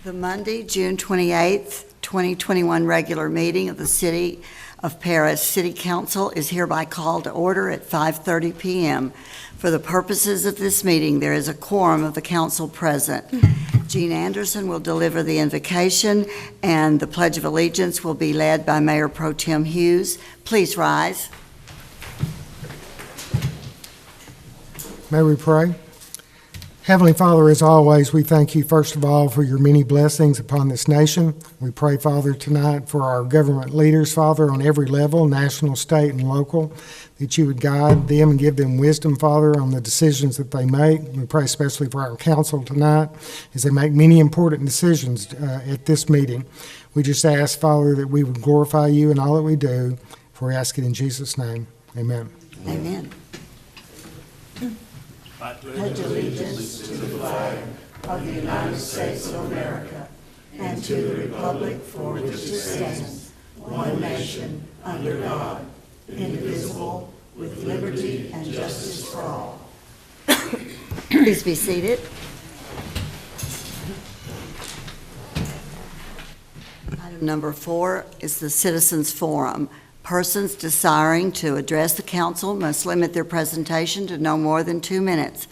The Monday, June 28th, 2021 regular meeting of the City of Paris City Council is hereby called to order at 5:30 p.m. For the purposes of this meeting, there is a quorum of the council present. Jean Anderson will deliver the invocation, and the Pledge of Allegiance will be led by Mayor Pro Tem Hughes. Please rise. May we pray? Heavenly Father, as always, we thank you first of all for your many blessings upon this nation. We pray, Father, tonight for our government leaders, Father, on every level, national, state, and local, that you would guide them and give them wisdom, Father, on the decisions that they make. We pray especially for our council tonight as they make many important decisions at this meeting. We just ask, Father, that we would glorify you in all that we do, for we ask it in Jesus' name. Amen. Amen. I pledge allegiance to the flag of the United States of America and to the republic for which it stands, one nation, under God, indivisible, with liberty and justice for all. Please be seated. Item number 4 is the Citizens Forum. Persons desiring to address the council must limit their presentation to no more than 2 minutes.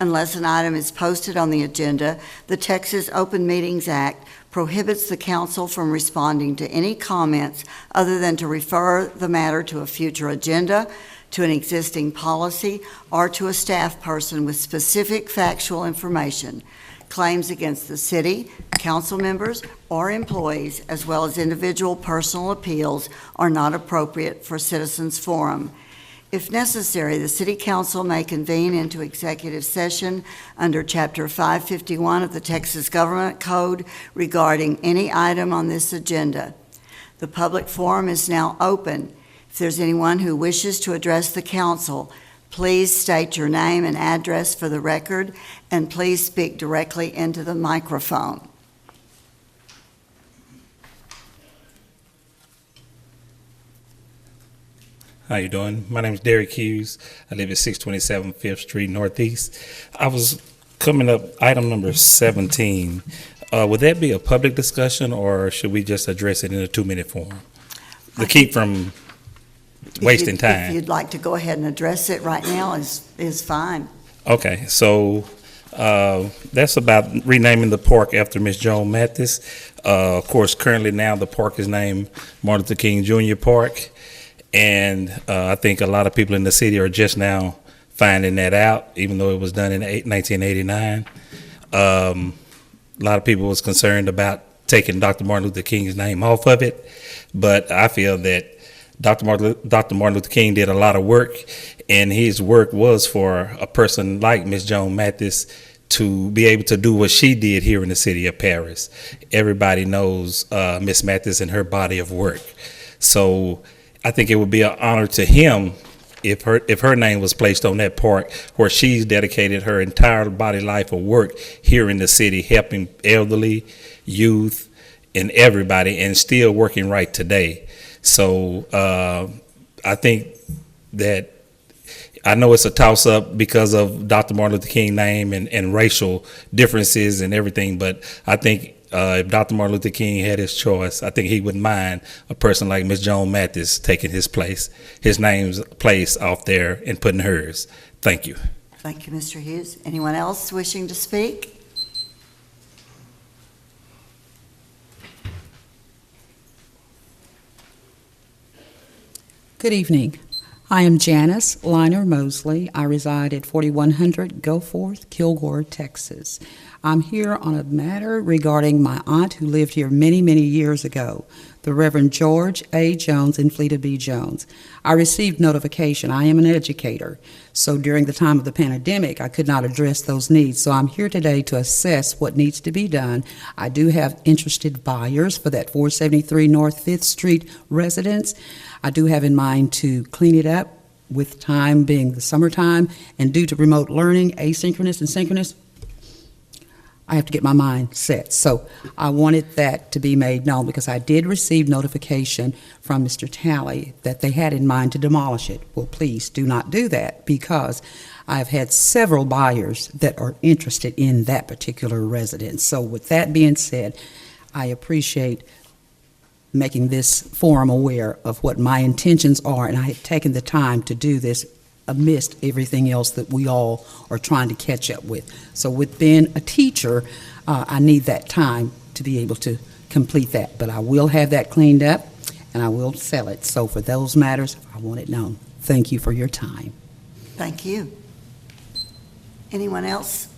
Unless an item is posted on the agenda, the Texas Open Meetings Act prohibits the council from responding to any comments other than to refer the matter to a future agenda, to an existing policy, or to a staff person with specific factual information. Claims against the city, council members, or employees, as well as individual personal appeals, are not appropriate for Citizens Forum. If necessary, the City Council may convene into executive session under Chapter 551 of the Texas Government Code regarding any item on this agenda. The public forum is now open. If there's anyone who wishes to address the council, please state your name and address for the record, and please speak directly into the microphone. How you doing? My name is Derek Hughes. I live at 627 5th Street Northeast. I was coming up, item number 17. Would that be a public discussion, or should we just address it in a 2-minute form? To keep from wasting time. If you'd like to go ahead and address it right now is fine. Okay, so that's about renaming the park after Miss Joan Mathis. Of course, currently now the park is named Martin Luther King Jr. Park, and I think a lot of people in the city are just now finding that out, even though it was done in 1989. A lot of people was concerned about taking Dr. Martin Luther King's name off of it, but I feel that Dr. Martin Luther King did a lot of work, and his work was for a person like Miss Joan Mathis to be able to do what she did here in the city of Paris. Everybody knows Miss Mathis and her body of work. So I think it would be an honor to him if her name was placed on that park, where she's dedicated her entire body life of work here in the city, helping elderly, youth, and everybody, and still working right today. So I think that, I know it's a toss-up because of Dr. Martin Luther King's name and racial differences and everything, but I think if Dr. Martin Luther King had his choice, I think he wouldn't mind a person like Miss Joan Mathis taking his name's place off there and putting hers. Thank you. Thank you, Mr. Hughes. Anyone else wishing to speak? Good evening. I am Janice Liner Mosley. I reside at 4100 Goforth, Kilgore, Texas. I'm here on a matter regarding my aunt who lived here many, many years ago, the Reverend George A. Jones and Fleta B. Jones. I received notification. I am an educator, so during the time of the pandemic, I could not address those needs. So I'm here today to assess what needs to be done. I do have interested buyers for that 473 North 5th Street residence. I do have in mind to clean it up, with time being the summertime, and due to remote learning, asynchronous and synchronous, I have to get my mind set. So I wanted that to be made known, because I did receive notification from Mr. Talley that they had in mind to demolish it. Well, please do not do that, because I've had several buyers that are interested in that particular residence. So with that being said, I appreciate making this forum aware of what my intentions are, and I have taken the time to do this amidst everything else that we all are trying to catch up with. So with being a teacher, I need that time to be able to complete that. But I will have that cleaned up, and I will sell it. So for those matters, I want it known. Thank you for your time. Thank you. Anyone else?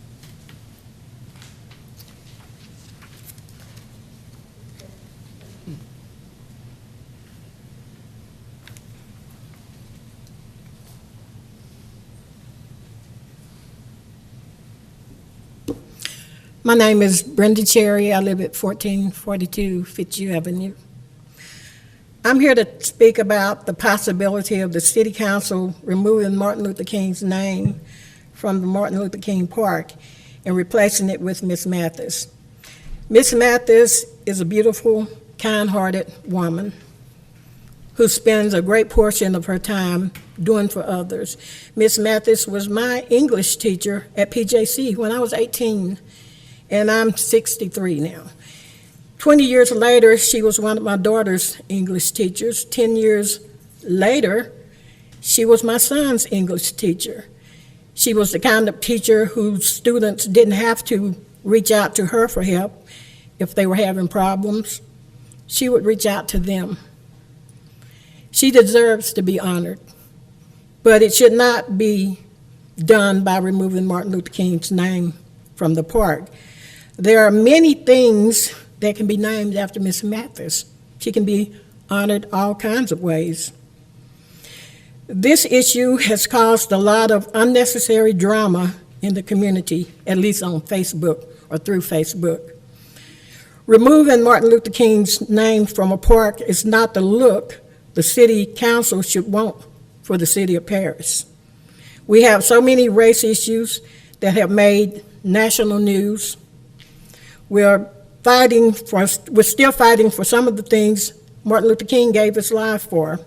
My name is Brenda Cherry. I live at 1442 Fitzhugh Avenue. I'm here to speak about the possibility of the City Council removing Martin Luther King's name from the Martin Luther King Park and replacing it with Miss Mathis. Miss Mathis is a beautiful, kind-hearted woman who spends a great portion of her time doing for others. Miss Mathis was my English teacher at PJC when I was 18. And I'm 63 now. 20 years later, she was one of my daughter's English teachers. 10 years later, she was my son's English teacher. She was the kind of teacher whose students didn't have to reach out to her for help if they were having problems. She would reach out to them. She deserves to be honored, but it should not be done by removing Martin Luther King's name from the park. There are many things that can be named after Miss Mathis. She can be honored all kinds of ways. This issue has caused a lot of unnecessary drama in the community, at least on Facebook or through Facebook. Removing Martin Luther King's name from a park is not the look the City Council should want for the city of Paris. We have so many race issues that have made national news. We're still fighting for some of the things Martin Luther King gave his life for,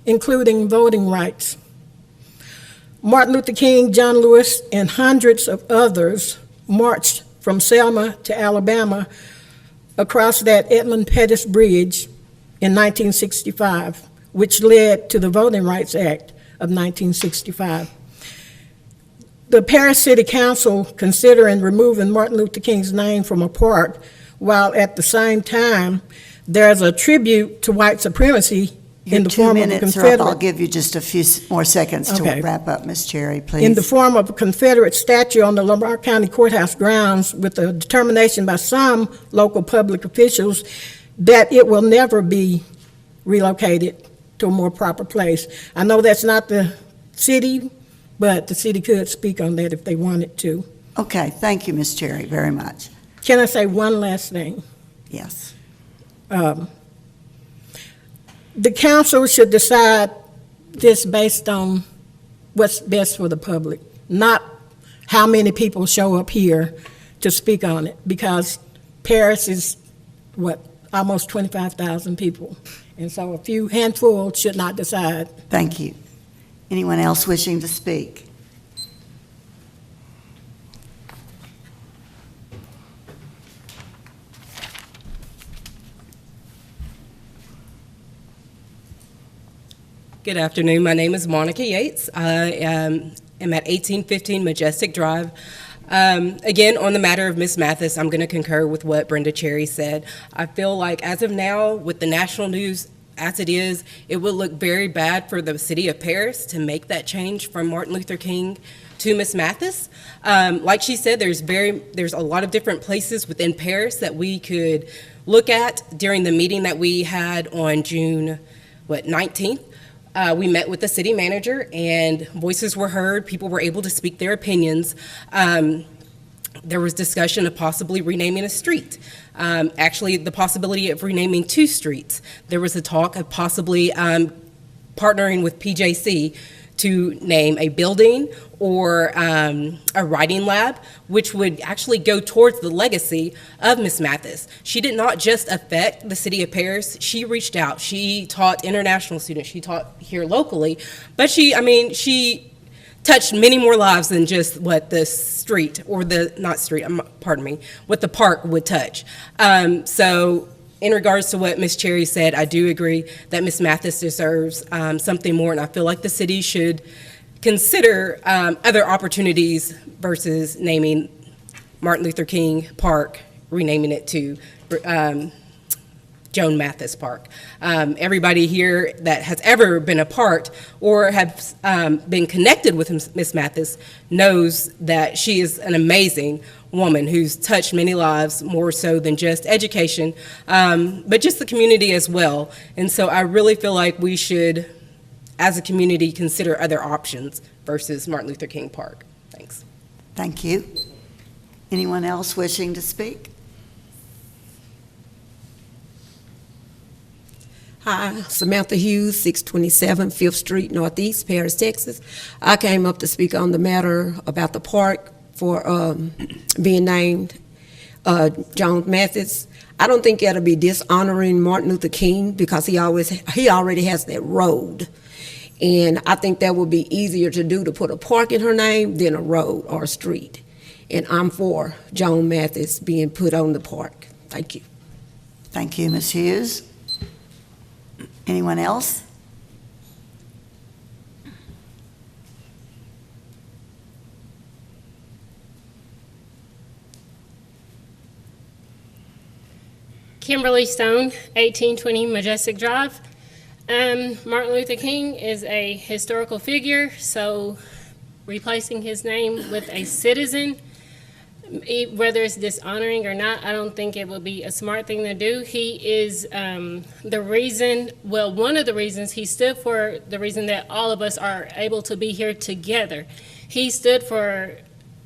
including voting rights. Martin Luther King, John Lewis, and hundreds of others marched from Selma to Alabama across that Edmund Pettus Bridge in 1965, which led to the Voting Rights Act of 1965. The Paris City Council considering removing Martin Luther King's name from a park, while at the same time there's a tribute to white supremacy in the form of a Confederate. I'll give you just a few more seconds to Okay. wrap up, Ms. Cherry, please. In the form of a Confederate statue on the Lamar County Courthouse grounds, with a determination by some local public officials that it will never be relocated to a more proper place. I know that's not the city, but the city could speak on that if they wanted to. Okay, thank you, Ms. Cherry, very much. Can I say one last thing? Yes. The council should decide this based on what's best for the public, not how many people show up here to speak on it, because Paris is, almost 25,000 people. And so a few handful should not decide. Thank you. Anyone else wishing to speak? Good afternoon. My name is Monica Yates. I am at 1815 Majestic Drive. Again, on the matter of Miss Mathis, I'm going to concur with what Brenda Cherry said. I feel like as of now, with the national news as it is, it would look very bad for the city of Paris to make that change from Martin Luther King to Miss Mathis. Like she said, there's a lot of different places within Paris that we could look at. During the meeting that we had on June 19th, we met with the city manager and voices were heard. People were able to speak their opinions. There was discussion of possibly renaming a street. Actually, the possibility of renaming 2 streets. There was a talk of possibly partnering with PJC to name a building or a writing lab, which would actually go towards the legacy of Miss Mathis. She did not just affect the city of Paris. She reached out. She taught international students. She taught here locally. But she touched many more lives than just what the street, or not street, pardon me, what the park would touch. So in regards to what Ms. Cherry said, I do agree that Ms. Mathis deserves something more, and I feel like the city should consider other opportunities versus naming Martin Luther King Park, renaming it to Joan Mathis Park. Everybody here that has ever been a part or have been connected with Ms. Mathis knows that she is an amazing woman who's touched many lives, more so than just education, but just the community as well. And so I really feel like we should, as a community, consider other options versus Martin Luther King Park. Thanks. Thank you. Anyone else wishing to speak? Hi, Samantha Hughes, 627 5th Street Northeast, Paris, Texas. I came up to speak on the matter about the park for being named Joan Mathis. I don't think that'll be dishonoring Martin Luther King because he already has that road. And I think that would be easier to do, to put a park in her name than a road or a street. And I'm for Joan Mathis being put on the park. Thank you. Thank you, Ms. Hughes. Anyone else? Kimberly Stone, 1820 Majestic Drive. Martin Luther King is a historical figure, so replacing his name with a citizen, whether it's dishonoring or not, I don't think it would be a smart thing to do. He is the reason, well, one of the reasons he stood for, the reason that all of us are able to be here together. He stood for,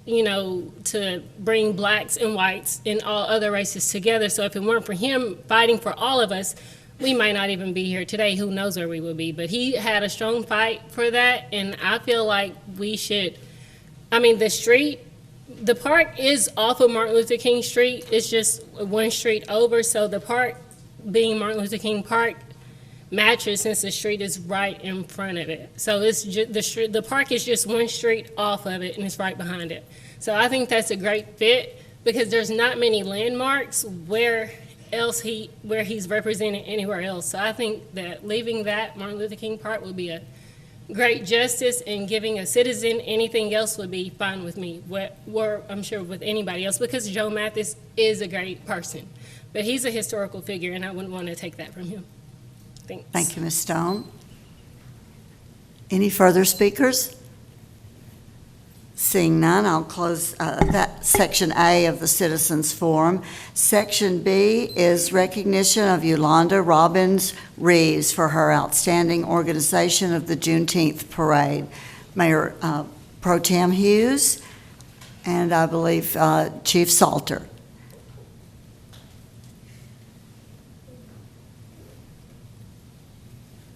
you know, to bring blacks and whites and all other races together. So if it weren't for him fighting for all of us, we might not even be here today. Who knows where we would be? But he had a strong fight for that, and I feel like we should, I mean, the park is off of Martin Luther King Street. It's just one street over, so the park being Martin Luther King Park matches since the street is right in front of it. So it's just, the park is just one street off of it, and it's right behind it. So I think that's a great fit because there's not many landmarks where he's represented anywhere else. So I think that leaving that Martin Luther King Park would be a great justice, and giving a citizen anything else would be fine with me, or I'm sure with anybody else, because Joe Mathis is a great person. But he's a historical figure, and I wouldn't want to take that from him. Thanks. Thank you, Ms. Stone. Any further speakers? Seeing none, I'll close that Section A of the Citizens Forum. Section B is recognition of Yolanda Robbins Reeves for her outstanding organization of the Juneteenth Parade. Mayor Pro Tem Hughes and I believe Chief Salter.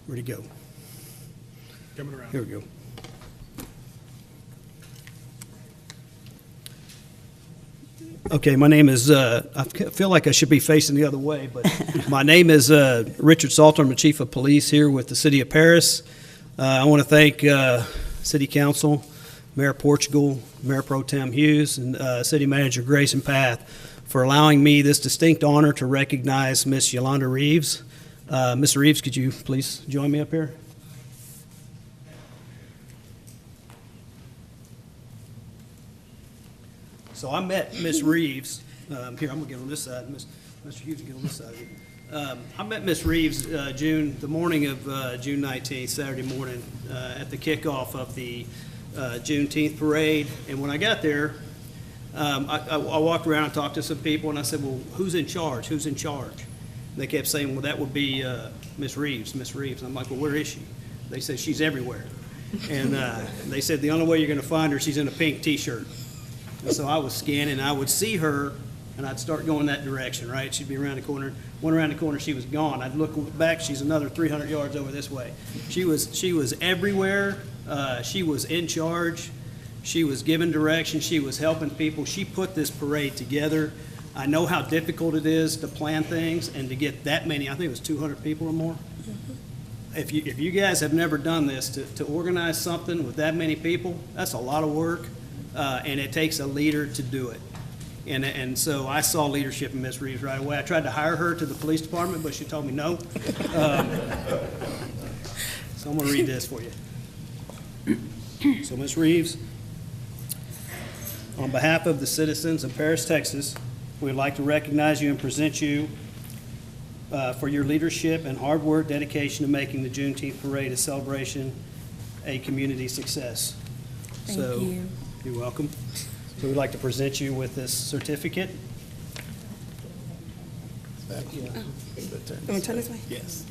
Where'd he go? Coming around. Here we go. Okay, my name is, I feel like I should be facing the other way, but my name is Richard Salter. I'm the Chief of Police here with the City of Paris. I want to thank City Council, Mayor Portugal, Mayor Pro Tem Hughes, and City Manager Grayson Path for allowing me this distinct honor to recognize Miss Yolanda Reeves. Ms. Reeves, could you please join me up here? So I met Miss Reeves, here, I'm gonna get on this side, Mr. Hughes can get on this side. I met Miss Reeves the morning of June 19th, Saturday morning, at the kickoff of the Juneteenth parade. And when I got there, I walked around and talked to some people, and I said, well, who's in charge? Who's in charge? And they kept saying, well, that would be Miss Reeves, Miss Reeves. And I'm like, well, where is she? They said, she's everywhere. And they said, the only way you're gonna find her, she's in a pink T-shirt. And so I was scanning, I would see her, and I'd start going that direction, right? She'd be around the corner. Went around the corner, she was gone. I'd look back, she's another 300 yards over this way. She was everywhere. She was in charge. She was giving direction. She was helping people. She put this parade together. I know how difficult it is to plan things and to get that many, I think it was 200 people or more. if you guys have never done this, to organize something with that many people, that's a lot of work, and it takes a leader to do it. And so I saw leadership in Ms. Reeves right away. I tried to hire her to the police department, but she told me no. So I'm going to read this for you. So, Ms. Reeves, on behalf of the citizens of Paris, Texas, we would like to recognize you and present you for your leadership and hard work, dedication to making the Juneteenth parade a celebration, a community success. Thank So, you. You're welcome. So we'd like to present you with this certificate. Want me to turn this way? Yes.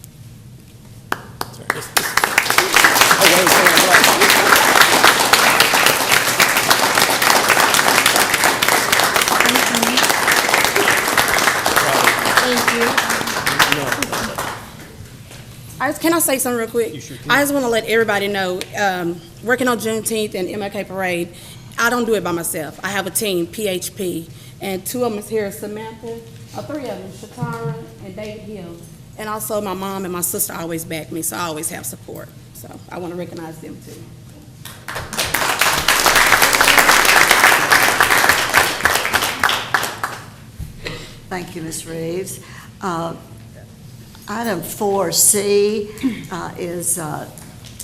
Can I say something real quick? You sure can. I just want to let everybody know, working on Juneteenth and MLK Parade, I don't do it by myself. I have a team, PHP, and two of them is here, Samantha, three of them, Shatara and David Hill. And also my mom and my sister always back me, so I always have support. So I want to recognize them too. Thank you, Ms. Reeves. Item 4C is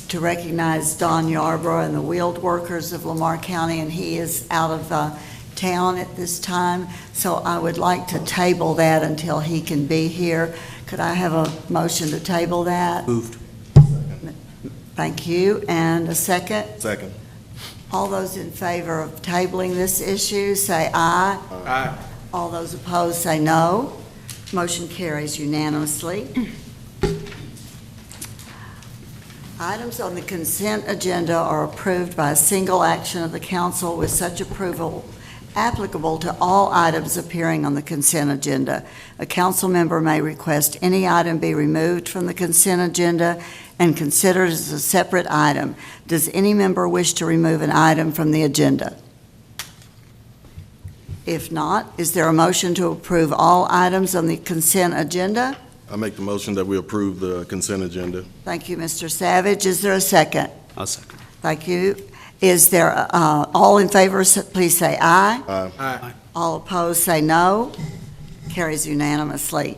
to recognize Don Yarborough and the wheeled workers of Lamar County, and he is out of town at this time, so I would like to table that until he can be here. Could I have a motion to table that? Moved. Thank you. And a second? Second. All those in favor of tabling this issue, say aye. Aye. All those opposed, say no. Motion carries unanimously. Items on the consent agenda are approved by a single action of the council, with such approval applicable to all items appearing on the consent agenda. A council member may request any item be removed from the consent agenda and considered as a separate item. Does any member wish to remove an item from the agenda? If not, is there a motion to approve all items on the consent agenda? I make the motion that we approve the consent agenda. Thank you, Mr. Savage. Is there a second? I'll second. Thank you. Is there, all in favor, please say aye. Aye. Aye. All opposed, say no. Carries unanimously.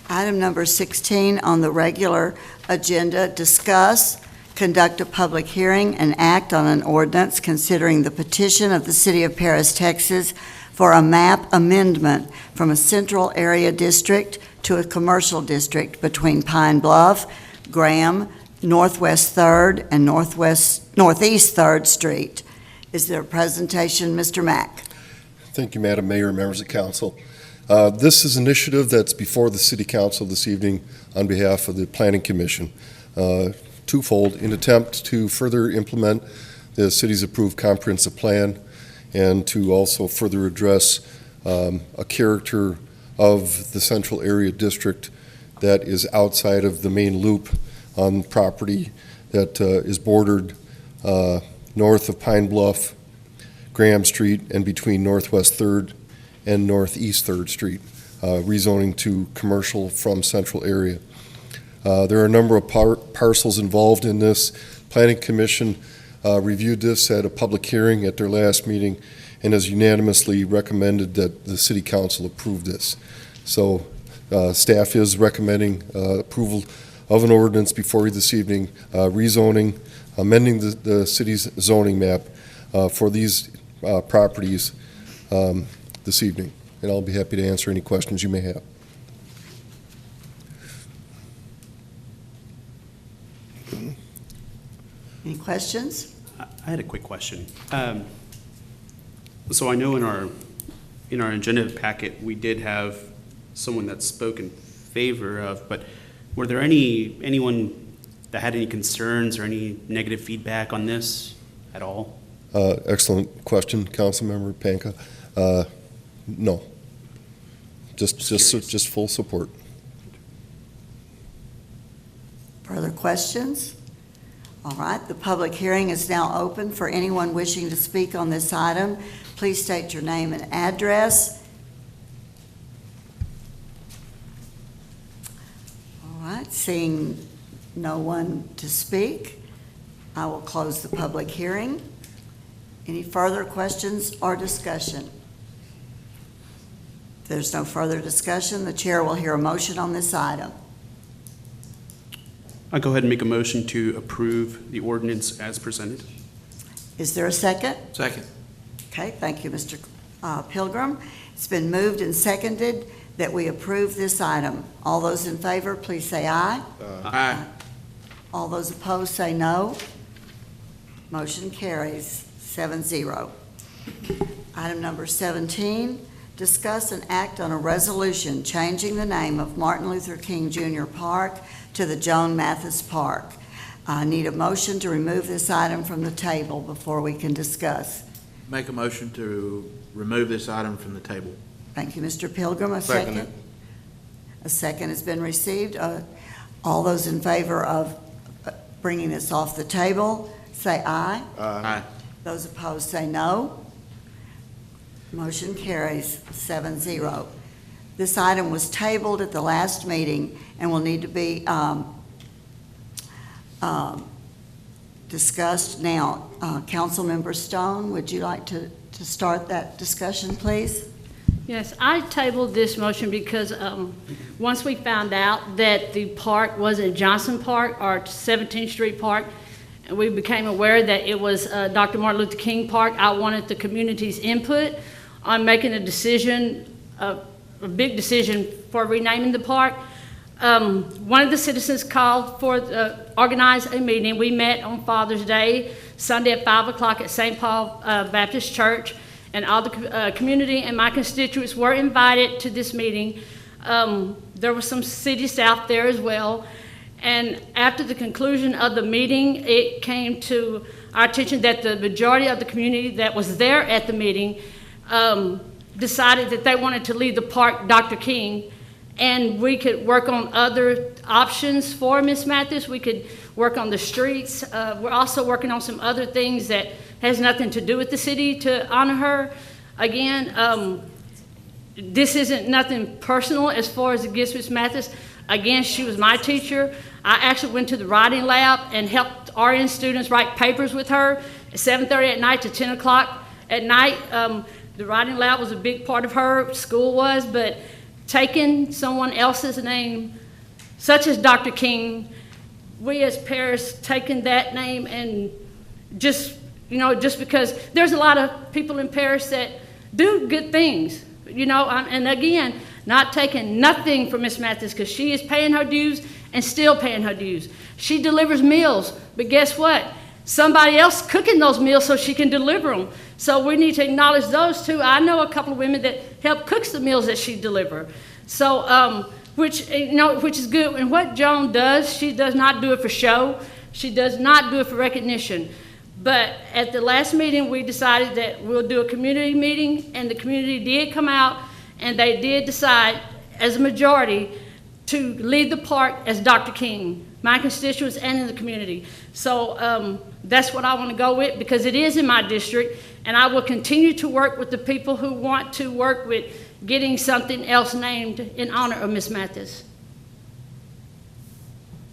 Item number 16 on the regular agenda, discuss, conduct a public hearing, and act on an ordinance considering the petition of the City of Paris, Texas for a map amendment from a central area district to a commercial district between Pine Bluff, Graham, Northwest 3rd, and Northeast 3rd Street. Is there a presentation, Mr. Mack? Thank you, Madam Mayor, members of council. This is an initiative that's before the City Council this evening on behalf of the Planning Commission. Twofold, in attempt to further implement the city's approved comprehensive plan and to also further address a character of the central area district that is outside of the main loop on property that is bordered north of Pine Bluff, Graham Street, and between Northwest 3rd and Northeast 3rd Street, rezoning to commercial from central area. There are a number of parcels involved in this. Planning Commission reviewed this at a public hearing at their last meeting and has unanimously recommended that the City Council approve this. So staff is recommending approval of an ordinance before you this evening, rezoning, amending the city's zoning map for these properties this evening. And I'll be happy to answer any questions you may have. Any questions? I had a quick question. So I know in our agenda packet, we did have someone that spoke in favor of, but were there anyone that had any concerns or any negative feedback on this at all? Excellent question, Councilmember Panka. No. Just full support. Further questions? All right, the public hearing is now open for anyone wishing to speak on this item. Please state your name and address. seeing no one to speak, I will close the public hearing. Any further questions or discussion? If there's no further discussion, the chair will hear a motion on this item. I'll go ahead and make a motion to approve the ordinance as presented. Is there a second? Second. Okay, thank you, Mr. Pilgrim. It's been moved and seconded that we approve this item. All those in favor, please say aye. Aye. All those opposed, say no. Motion carries 7-0. Item number 17, discuss and act on a resolution changing the name of Martin Luther King Jr. Park to the Joan Mathis Park. I need a motion to remove this item from the table before we can discuss. Make a motion to remove this item from the table. Thank you, Mr. Pilgrim. A second? A second has been received. All those in favor of bringing this off the table, say aye. Aye. Those opposed, say no. Motion carries 7-0. This item was tabled at the last meeting and will need to be discussed now. Councilmember Stone, would you like to start that discussion, please? Yes, I tabled this motion because once we found out that the park wasn't Johnson Park or 17th Street Park, and we became aware that it was Dr. Martin Luther King Park, I wanted the community's input on making a decision, a big decision for renaming the park. One of the citizens called for, organized a meeting. We met on Father's Day, Sunday at 5 o'clock at St. Paul Baptist Church, and all the community and my constituents were invited to this meeting. There were some city staff there as well. And after the conclusion of the meeting, it came to our attention that the majority of the community that was there at the meeting decided that they wanted to leave the park Dr. King, and we could work on other options for Ms. Mathis. We could work on the streets. We're also working on some other things that has nothing to do with the city to honor her. Again, this isn't nothing personal as far as against Ms. Mathis. Again, she was my teacher. I actually went to the writing lab and helped RN students write papers with her at 7:30 at night to 10 o'clock at night. The writing lab was a big part of her, school was, but taking someone else's name, such as Dr. King, we as parents taking that name and just, just because there's a lot of people in Paris that do good things, and again, not taking nothing from Miss Mathis because she is paying her dues and still paying her dues. She delivers meals, but guess what? Somebody else cooking those meals so she can deliver them. So we need to acknowledge those too. I know a couple of women that help cook the meals that she delivers. So, which is good. And what Joan does, she does not do it for show. She does not do it for recognition. But at the last meeting, we decided that we'll do a community meeting, and the community did come out, and they did decide, as a majority, to leave the park as Dr. King, my constituents and in the community. So that's what I want to go with because it is in my district, and I will continue to work with the people who want to work with getting something else named in honor of Miss Mathis.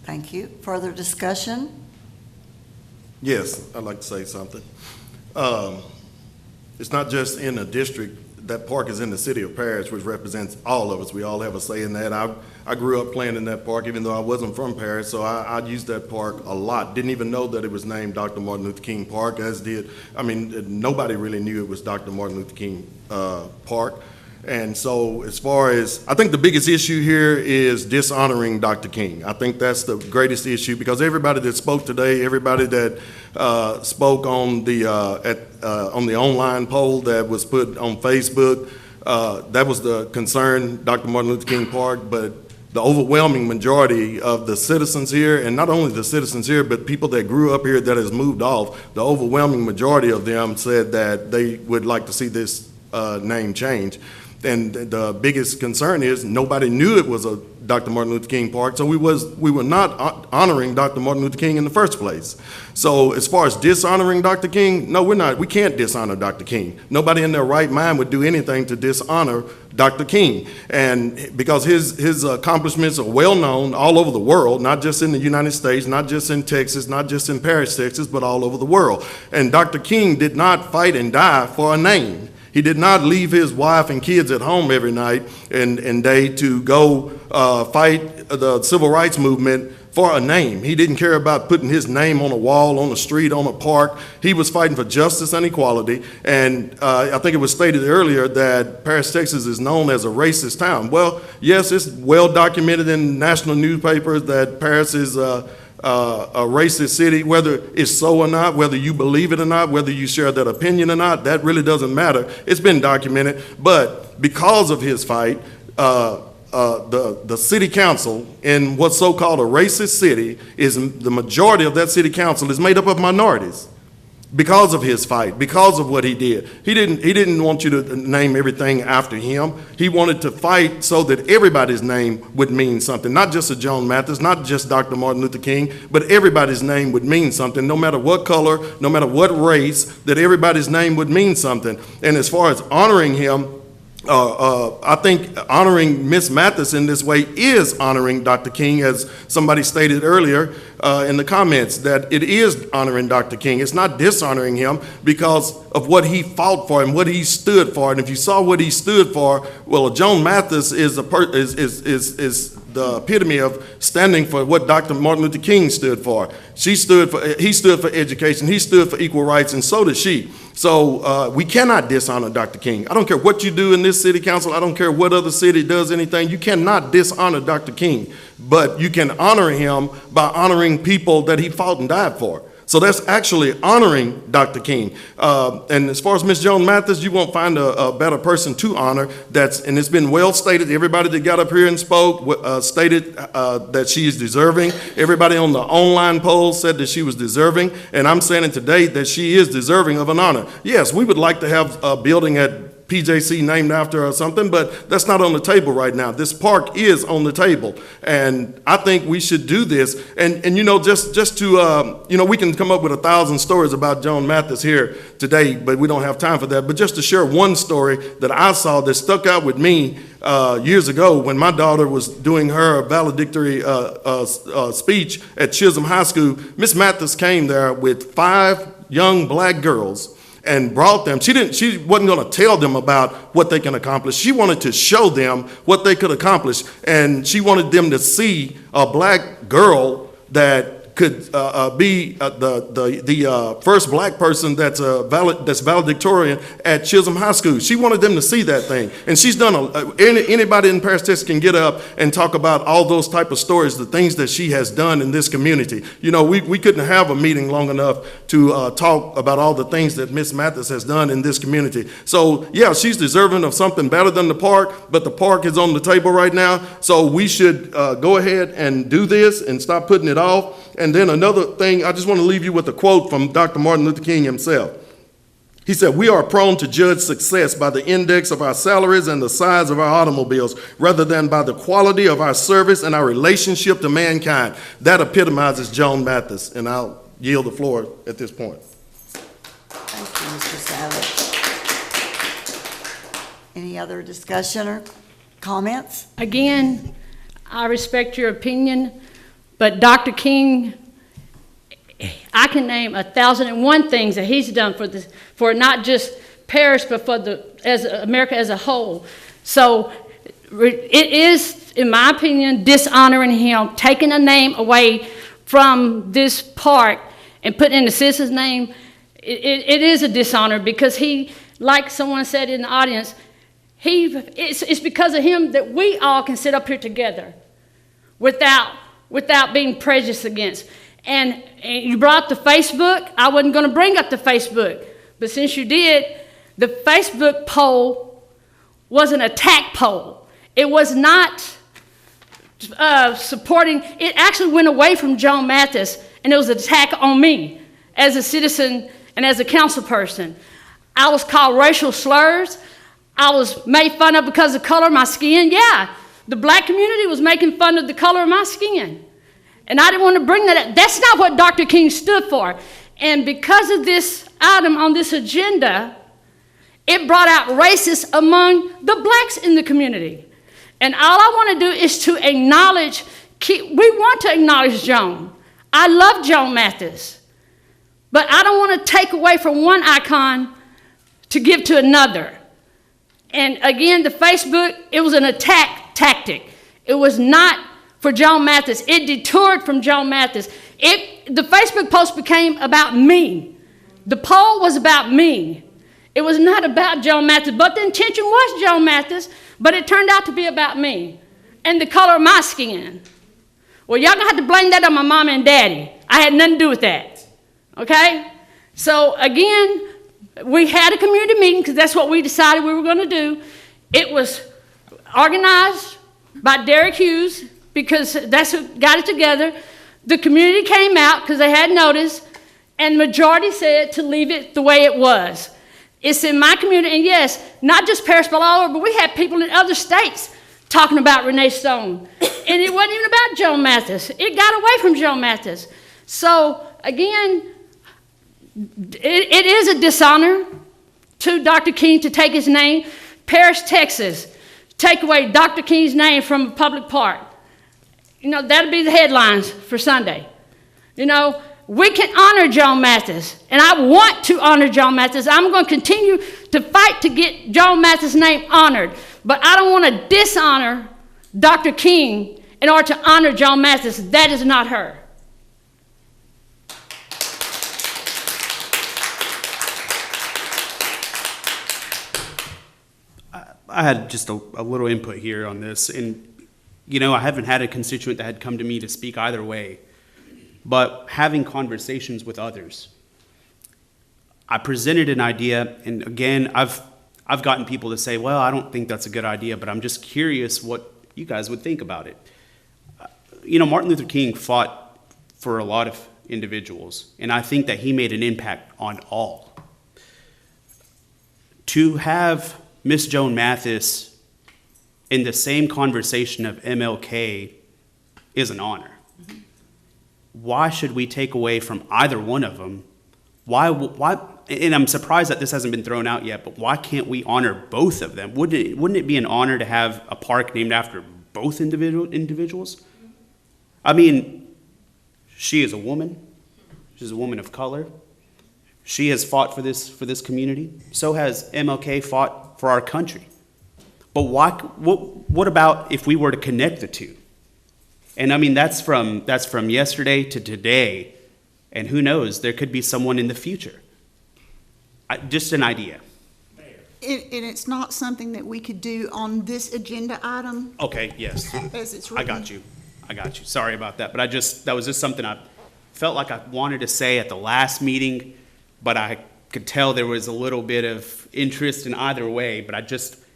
Thank you. Further discussion? Yes, I'd like to say something. It's not just in a district. That park is in the city of Paris, which represents all of us. We all have a say in that. I grew up playing in that park, even though I wasn't from Paris, so I used that park a lot. Didn't even know that it was named Dr. Martin Luther King Park, as did, nobody really knew it was Dr. Martin Luther King Park. And so as far as, I think the biggest issue here is dishonoring Dr. King. I think that's the greatest issue because everybody that spoke today, everybody that spoke on the online poll that was put on Facebook, that was the concern, Dr. Martin Luther King Park, but the overwhelming majority of the citizens here, and not only the citizens here, but people that grew up here that has moved off, the overwhelming majority of them said that they would like to see this name change. And the biggest concern is nobody knew it was a Dr. Martin Luther King Park, so we were not honoring Dr. Martin Luther King in the first place. So as far as dishonoring Dr. King, no, we're not. We can't dishonor Dr. King. Nobody in their right mind would do anything to dishonor Dr. King. And because his accomplishments are well known all over the world, not just in the United States, not just in Texas, not just in Paris, Texas, but all over the world. And Dr. King did not fight and die for a name. He did not leave his wife and kids at home every night and day to go fight the civil rights movement for a name. He didn't care about putting his name on a wall, on a street, on a park. He was fighting for justice and equality. And I think it was stated earlier that Paris, Texas is known as a racist town. Well, yes, it's well documented in national newspapers that Paris is a racist city. Whether it's so or not, whether you believe it or not, whether you share that opinion or not, that really doesn't matter. It's been documented. But because of his fight, the city council in what's so-called a racist city, is the majority of that city council is made up of minorities. Because of his fight, because of what he did. He didn't want you to name everything after him. He wanted to fight so that everybody's name would mean something. Not just a Joan Mathis, not just Dr. Martin Luther King, but everybody's name would mean something, no matter what color, no matter what race, that everybody's name would mean something. And as far as honoring him, I think honoring Miss Mathis in this way is honoring Dr. King, as somebody stated earlier in the comments, that it is honoring Dr. King. It's not dishonoring him because of what he fought for and what he stood for. And if you saw what he stood for, well, Joan Mathis is the epitome of standing for what Dr. Martin Luther King stood for. He stood for education, he stood for equal rights, and so did she. So we cannot dishonor Dr. King. I don't care what you do in this city council. I don't care what other city does anything. You cannot dishonor Dr. King, but you can honor him by honoring people that he fought and died for. So that's actually honoring Dr. King. And as far as Ms. Joan Mathis, you won't find a better person to honor. And it's been well stated. Everybody that got up here and spoke stated that she is deserving. Everybody on the online poll said that she was deserving. And I'm saying today that she is deserving of an honor. Yes, we would like to have a building at PJC named after her or something, but that's not on the table right now. This park is on the table, and I think we should do this. And you know, just to, you know, we can come up with 1,000 stories about Joan Mathis here today, but we don't have time for that. But just to share one story that I saw that stuck out with me years ago when my daughter was doing her valedictory speech at Chisholm High School. Miss Mathis came there with 5 young black girls and brought them. She wasn't going to tell them about what they can accomplish. She wanted to show them what they could accomplish. And she wanted them to see a black girl that could be the first black person that's valedictorian at Chisholm High School. She wanted them to see that thing. And she's done, anybody in Paris, Texas can get up and talk about all those type of stories, the things that she has done in this community. You know, we couldn't have a meeting long enough to talk about all the things that Miss Mathis has done in this community. So yeah, she's deserving of something better than the park, but the park is on the table right now. So we should go ahead and do this and stop putting it off. And then another thing, I just want to leave you with a quote from Dr. Martin Luther King himself. He said, "We are prone to judge success by the index of our salaries and the size of our automobiles, rather than by the quality of our service and our relationship to mankind." That epitomizes Joan Mathis, and I'll yield the floor at this point. Thank you, Mr. Savage. Any other discussion or comments? Again, I respect your opinion, but Dr. King, I can name 1,001 things that he's done for not just Paris, but for as America as a whole. So it is, in my opinion, dishonoring him, taking a name away from this park and putting in the citizen's name. It is a dishonor because he, like someone said in the audience, it's because of him that we all can sit up here together without being prejudiced against. And you brought up the Facebook. I wasn't going to bring up the Facebook, but since you did, the Facebook poll was an attack poll. It was not supporting. It actually went away from Joan Mathis, and it was an attack on me as a citizen and as a council person. I was called racial slurs. I was made fun of because of the color of my skin. Yeah, the black community was making fun of the color of my skin. And I didn't want to bring that up. That's not what Dr. King stood for. And because of this item on this agenda, it brought out racism among the blacks in the community. And all I want to do is to acknowledge, we want to acknowledge Joan. I love Joan Mathis. But I don't want to take away from one icon to give to another. And again, the Facebook, it was an attack tactic. It was not for Joan Mathis. It detoured from Joan Mathis. The Facebook post became about me. The poll was about me. It was not about Joan Mathis, but the intention was Joan Mathis, but it turned out to be about me and the color of my skin. Well, y'all gonna have to blame that on my mama and daddy. I had nothing to do with that, okay? So again, we had a community meeting because that's what we decided we were gonna do. It was organized by Derek Hughes because that's who got it together. The community came out because they had notice, and the majority said to leave it the way it was. It's in my community, and yes, not just Paris, but all over, but we had people in other states talking about Renee Stone. And it wasn't even about Joan Mathis. It got away from Joan Mathis. So, again, it is a dishonor to Dr. King to take his name. Paris, Texas, take away Dr. King's name from a public park. You know, that'll be the headlines for Sunday. You know, we can honor Joan Mathis, and I want to honor Joan Mathis. I'm going to continue to fight to get Joan Mathis' name honored, but I don't want to dishonor Dr. King in order to honor Joan Mathis. That is not her. I had just a little input here on this, and you know, I haven't had a constituent that had come to me to speak either way, but having conversations with others, I presented an idea, and again, I've gotten people to say, well, I don't think that's a good idea, but I'm just curious what you guys would think about it. You know, Martin Luther King fought for a lot of individuals, and I think that he made an impact on all. To have Miss Joan Mathis in the same conversation of MLK is an honor. Mm-hmm. Why should we take away from either one of them? Why, and I'm surprised that this hasn't been thrown out yet, but why can't we honor both of them? Wouldn't it be an honor to have a park named after both individuals? I mean, she is a woman. She's a woman of color. She has fought for this community. So has MLK fought for our country. But what about if we were to connect the two? And I mean, that's from yesterday to today, and who knows, there could be someone in the future. Just an idea. And it's not something that we could do on this agenda item Okay, yes. as it's written. I got you. Sorry about that, but that was just something I felt like I wanted to say at the last meeting, but I could tell there was a little bit of interest in either way, but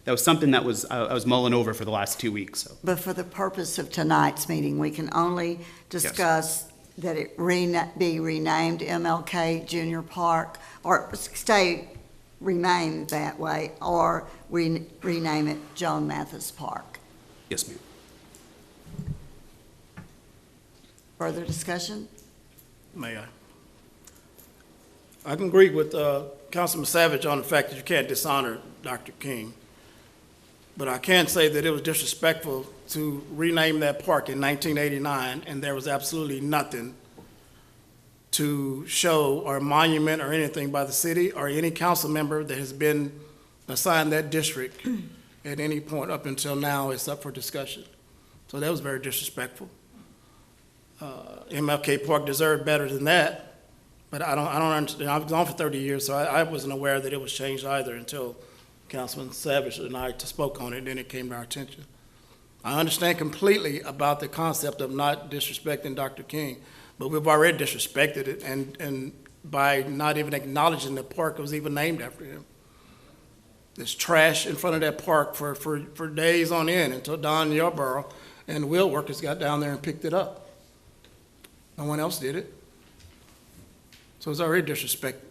that was something that I was mulling over for the last 2 weeks. So. But for the purpose of tonight's meeting, we can only discuss that it be renamed MLK Junior Park, or remain that way, or rename it Joan Mathis Park. Yes, ma'am. Further discussion? May I can agree with Councilman Savage on the fact that you can't dishonor Dr. King. But I can say that it was disrespectful to rename that park in 1989, and there was absolutely nothing to show or monument or anything by the city or any council member that has been assigned that district at any point up until now is up for discussion. So that was very disrespectful. MLK Park deserved better than that, but I don't understand. I was on for 30 years, so I wasn't aware that it was changed either until Councilman Savage and I spoke on it, and then it came to our attention. I understand completely about the concept of not disrespecting Dr. King, but we've already disrespected it, and by not even acknowledging the park was even named after him. There's trash in front of that park for days on end until Don Yarborough and the wheel workers got down there and picked it up. No one else did it. So it's already disrespected.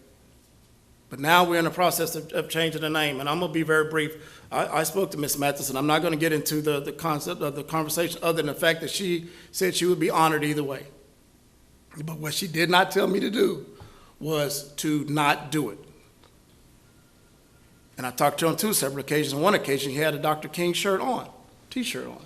But now we're in the process of changing the name, and I'm gonna be very brief. I spoke to Ms. Mathis, and I'm not gonna get into the concept of the conversation, other than the fact that she said she would be honored either way. But what she did not tell me to do was to not do it. And I talked to her on 2 separate occasions. On one occasion, he had a Dr. King shirt on, T-shirt on.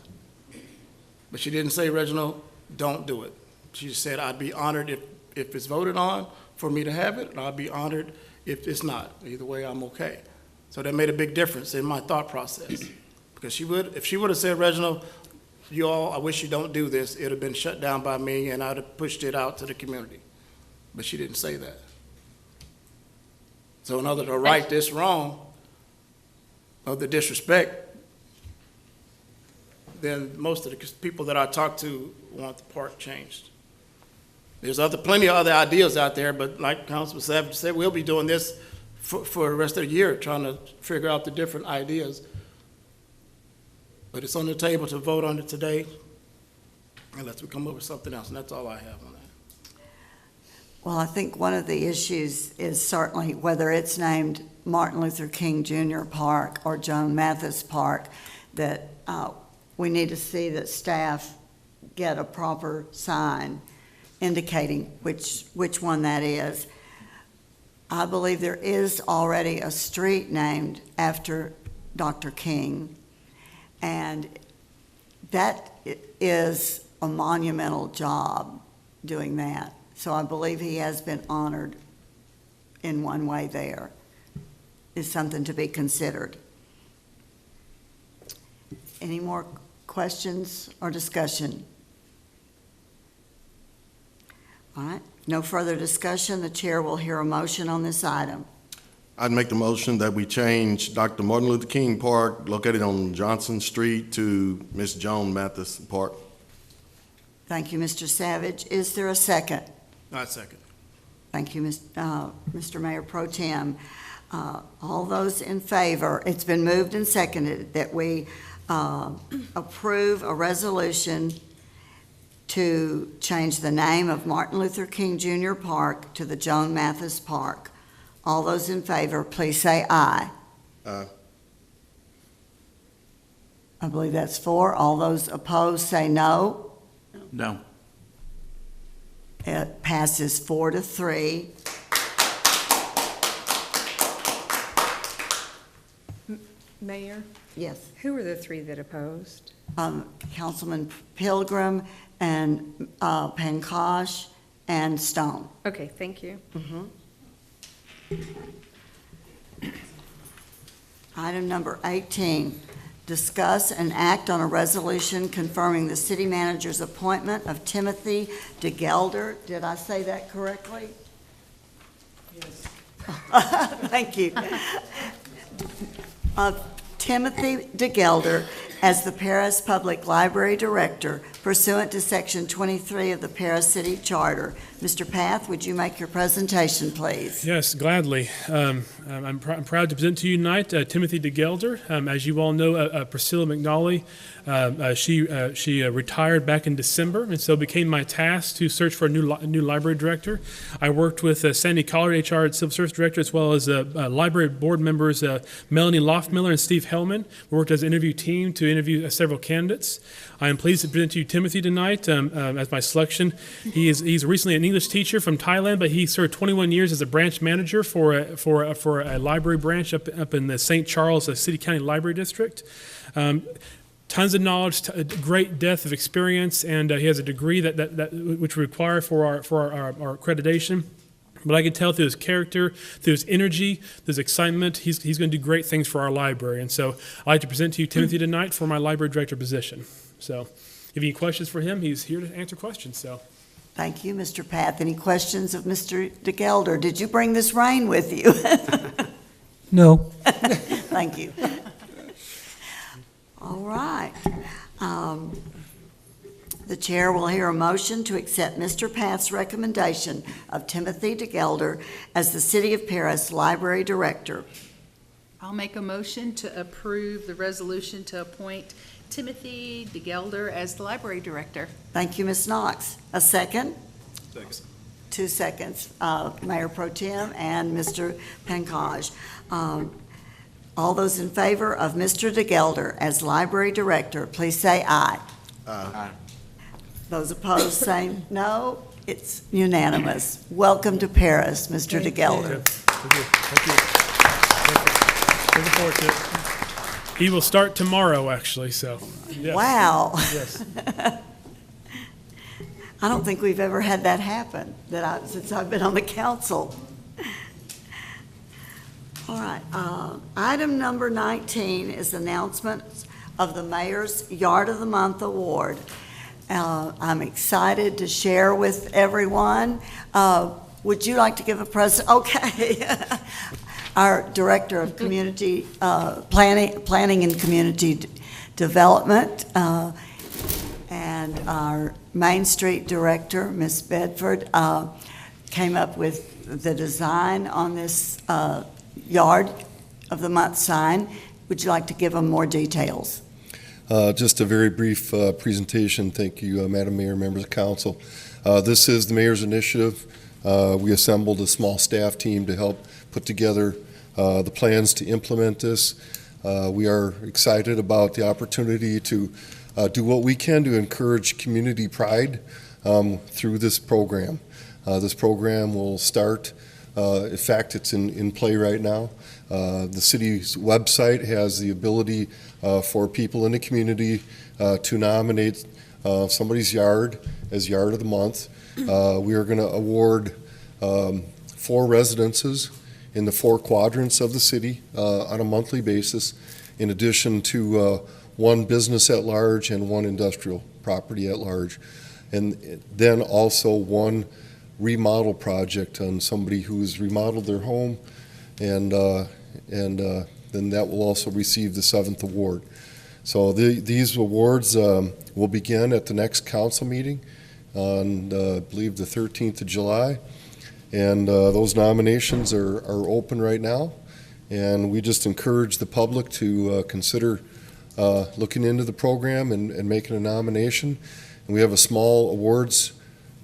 But she didn't say, Reginald, don't do it. She said, I'd be honored if it's voted on for me to have it, and I'd be honored if it's not. Either way, I'm okay. So that made a big difference in my thought process. Because if she would have said, Reginald, you all, I wish you don't do this, it would have been shut down by me, and I'd have pushed it out to the community. But she didn't say that. So in order to right this wrong of the disrespect, then most of the people that I talk to want the park changed. There's plenty of other ideas out there, but like Councilman Savage said, we'll be doing this for the rest of the year, trying to figure out the different ideas. But it's on the table to vote on it today, unless we come up with something else, and that's all I have on that. Well, I think one of the issues is certainly whether it's named Martin Luther King Jr. Park or Joan Mathis Park, that we need to see that staff get a proper sign indicating which one that is. I believe there is already a street named after Dr. King, and that is a monumental job doing that. So I believe he has been honored in one way there. Is something to be considered. Any more questions or discussion? All right, no further discussion. The chair will hear a motion on this item. I'd make the motion that we change Dr. Martin Luther King Park, located on Johnson Street, to Miss Joan Mathis Park. Thank you, Mr. Savage. Is there a second? I second. Thank you, Mr. Mayor Pro Tem. All those in favor, it's been moved and seconded that we approve a resolution to change the name of Martin Luther King Jr. Park to the Joan Mathis Park. All those in favor, please say aye. Aye. I believe that's 4. All those opposed say no. No. It passes 4-3. Mayor, Yes. who were the 3 that opposed? Councilman Pilgrim and Pankaj and Stone. Okay, thank you. Item number 18, discuss and act on a resolution confirming the city manager's appointment of Timothy DeGelder. Did I say that correctly? Yes. Thank you. Timothy DeGelder as the Paris Public Library Director pursuant to Section 23 of the Paris City Charter. Mr. Path, would you make your presentation, please? Yes, gladly. I'm proud to present to you tonight Timothy DeGelder. As you all know, Priscilla McNally, she retired back in December, and so it became my task to search for a new library director. I worked with Sandy Collard, HR Civil Service Director, as well as library board members Melanie Loftmiller and Steve Hellman. We worked as an interview team to interview several candidates. I am pleased to present to you Timothy tonight as my selection. He's recently an English teacher from Thailand, but he served 21 years as a branch manager for a library branch up in the St. Charles City County Library District. Tons of knowledge, great depth of experience, and he has a degree that which we require for our accreditation. But I can tell through his character, through his energy, through his excitement, he's going to do great things for our library. And so I'd like to present to you Timothy tonight for my library director position. So if you have any questions for him, he's here to answer questions. So. Thank you, Mr. Path. Any questions of Mr. DeGelder? Did you bring this rain with you? No. Thank you. All right. The chair will hear a motion to accept Mr. Path's recommendation of Timothy DeGelder as the City of Paris Library Director. I'll make a motion to approve the resolution to appoint Timothy DeGelder as the library director. Thank you, Ms. Knox. A second? Thanks. 2 seconds, Mayor Pro Tem and Mr. Pankaj. All those in favor of Mr. DeGelder as library director, please say aye. Aye. Those opposed, say no. It's unanimous. Welcome to Paris, Mr. DeGelder. Thank you. Looking forward to it. He will start tomorrow, actually, so. Yes. Wow. Yes. I don't think we've ever had that happen since I've been on the council. All right, item number 19 is announcements of the Mayor's Yard of the Month Award. I'm excited to share with everyone. Would you like to give a present? Okay. Our Director of Community Planning and Community Development, and our Main Street Director, Ms. Bedford, came up with the design on this Yard of the Month sign. Would you like to give them more details? Just a very brief presentation. Thank you, Madam Mayor, members of council. This is the mayor's initiative. We assembled a small staff team to help put together the plans to implement this. We are excited about the opportunity to do what we can to encourage community pride through this program. This program will start, in fact, it's in play right now. The city's website has the ability for people in the community to nominate somebody's yard as Yard of the Month. We are going to award 4 residences in the 4 quadrants of the city on a monthly basis, in addition to 1 business at large and 1 industrial property at large. And then also 1 remodel project on somebody who's remodeled their home, and then that will also receive the 7th award. So these awards will begin at the next council meeting on, I believe, the 13th of July. And those nominations are open right now. And we just encourage the public to consider looking into the program and making a nomination. And we have a small awards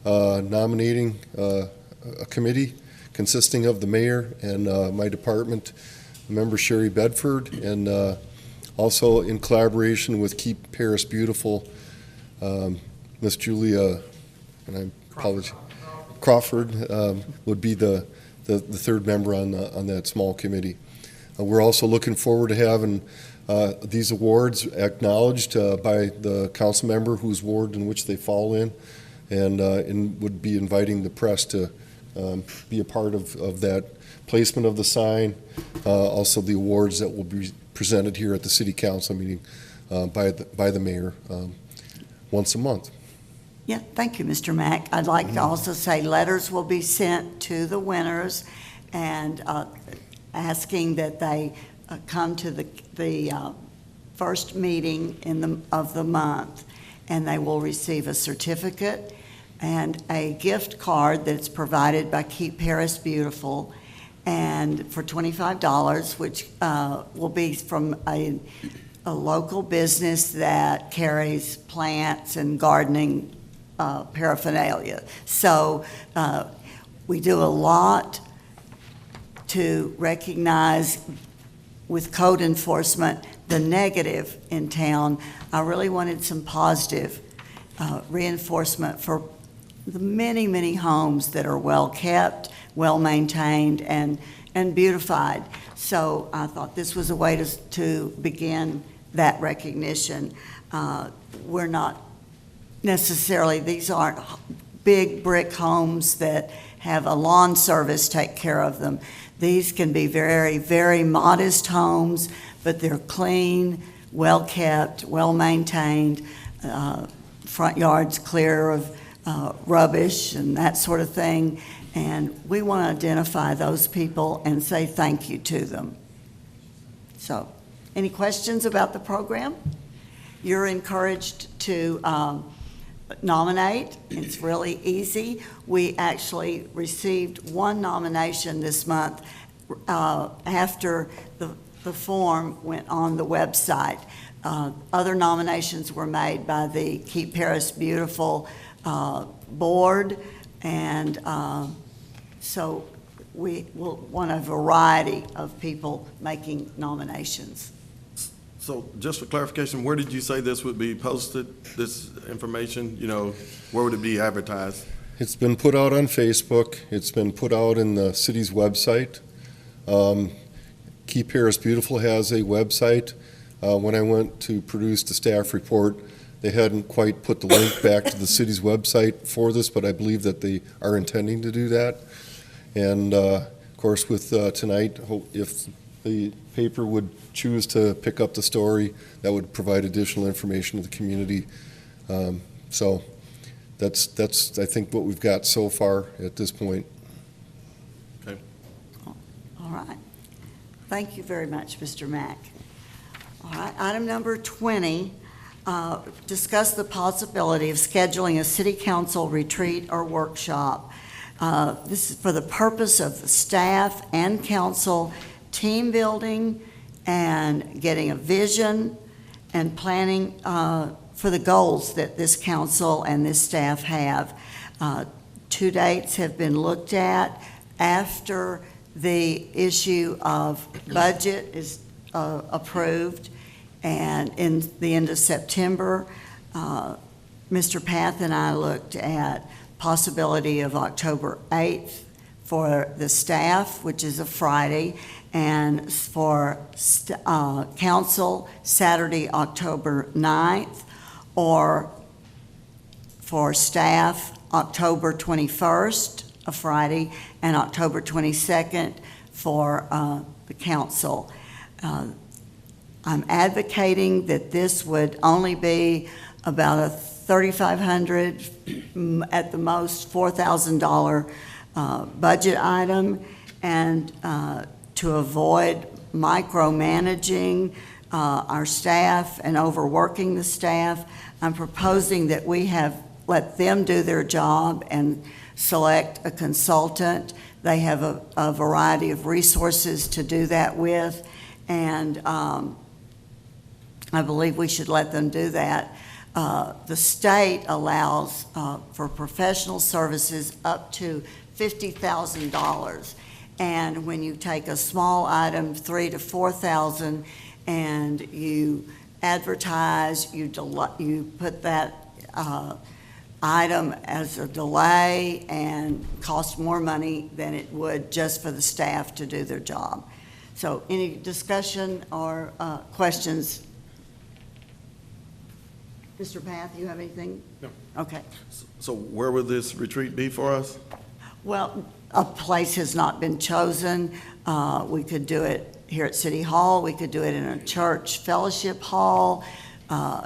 nominating a committee consisting of the mayor and my department member Sherry Bedford, and also in collaboration with Keep Paris Beautiful, Miss Julia, and I apologize, Crawford would be the 3rd member on that small committee. We're also looking forward to having these awards acknowledged by the council member whose ward in which they fall in, and would be inviting the press to be a part of that placement of the sign, also the awards that will be presented here at the city council meeting by the mayor once a month. Yeah, thank you, Mr. Mack. I'd like to also say letters will be sent to the winners and asking that they come to the first meeting of the month, and they will receive a certificate and a gift card that's provided by Keep Paris Beautiful, and for $25, which will be from a local business that carries plants and gardening paraphernalia. So we do a lot to recognize with code enforcement the negative in town. I really wanted some positive reinforcement for the many, many homes that are well kept, well maintained, and beautified. So I thought this was a way to begin that recognition. We're not necessarily, these aren't big brick homes that have a lawn service take care of them. These can be very, very modest homes, but they're clean, well kept, well maintained, front yards clear of rubbish and that sort of thing. And we want to identify those people and say thank you to them. So, any questions about the program? You're encouraged to nominate. It's really easy. We actually received 1 nomination this month after the form went on the website. Other nominations were made by the Keep Paris Beautiful board And so we will want a variety of people making nominations. So just for clarification, where did you say this would be posted, this information? You know, where would it be advertised? It's been put out on Facebook. It's been put out in the city's website. Keep Harris Beautiful has a website. When I went to produce the staff report, they hadn't quite put the link back to the city's website for this, but I believe that they are intending to do that. And of course, with tonight, if the paper would choose to pick up the story, that would provide additional information to the community. So that's I think what we've got so far at this point. Okay. All right. Thank you very much, Mr. Mack. All right, item number 20, discuss the possibility of scheduling a city council retreat or workshop. This is for the purpose of the staff and council team building and getting a vision and planning for the goals that this council and this staff have. 2 dates have been looked at after the issue of budget is approved, and in the end of September, Mr. Path and I looked at possibility of October 8th for the staff, which is a Friday, and for council, Saturday, October 9th, or for staff, October 21st, a Friday, and October 22nd for the council. I'm advocating that this would only be about a $3,500, at the most $4,000 budget item, and to avoid micromanaging our staff and overworking the staff, I'm proposing that we let them do their job and select a consultant. They have a variety of resources to do that with, and I believe we should let them do that. The state allows for professional services up to $50,000. And when you take a small item, $3,000 to $4,000, and you advertise, you put that item as a delay and cost more money than it would just for the staff to do their job. So any discussion or questions? Mr. Path, you have anything? No. Okay. So where would this retreat be for us? Well, a place has not been chosen. We could do it here at City Hall. We could do it in a church fellowship hall.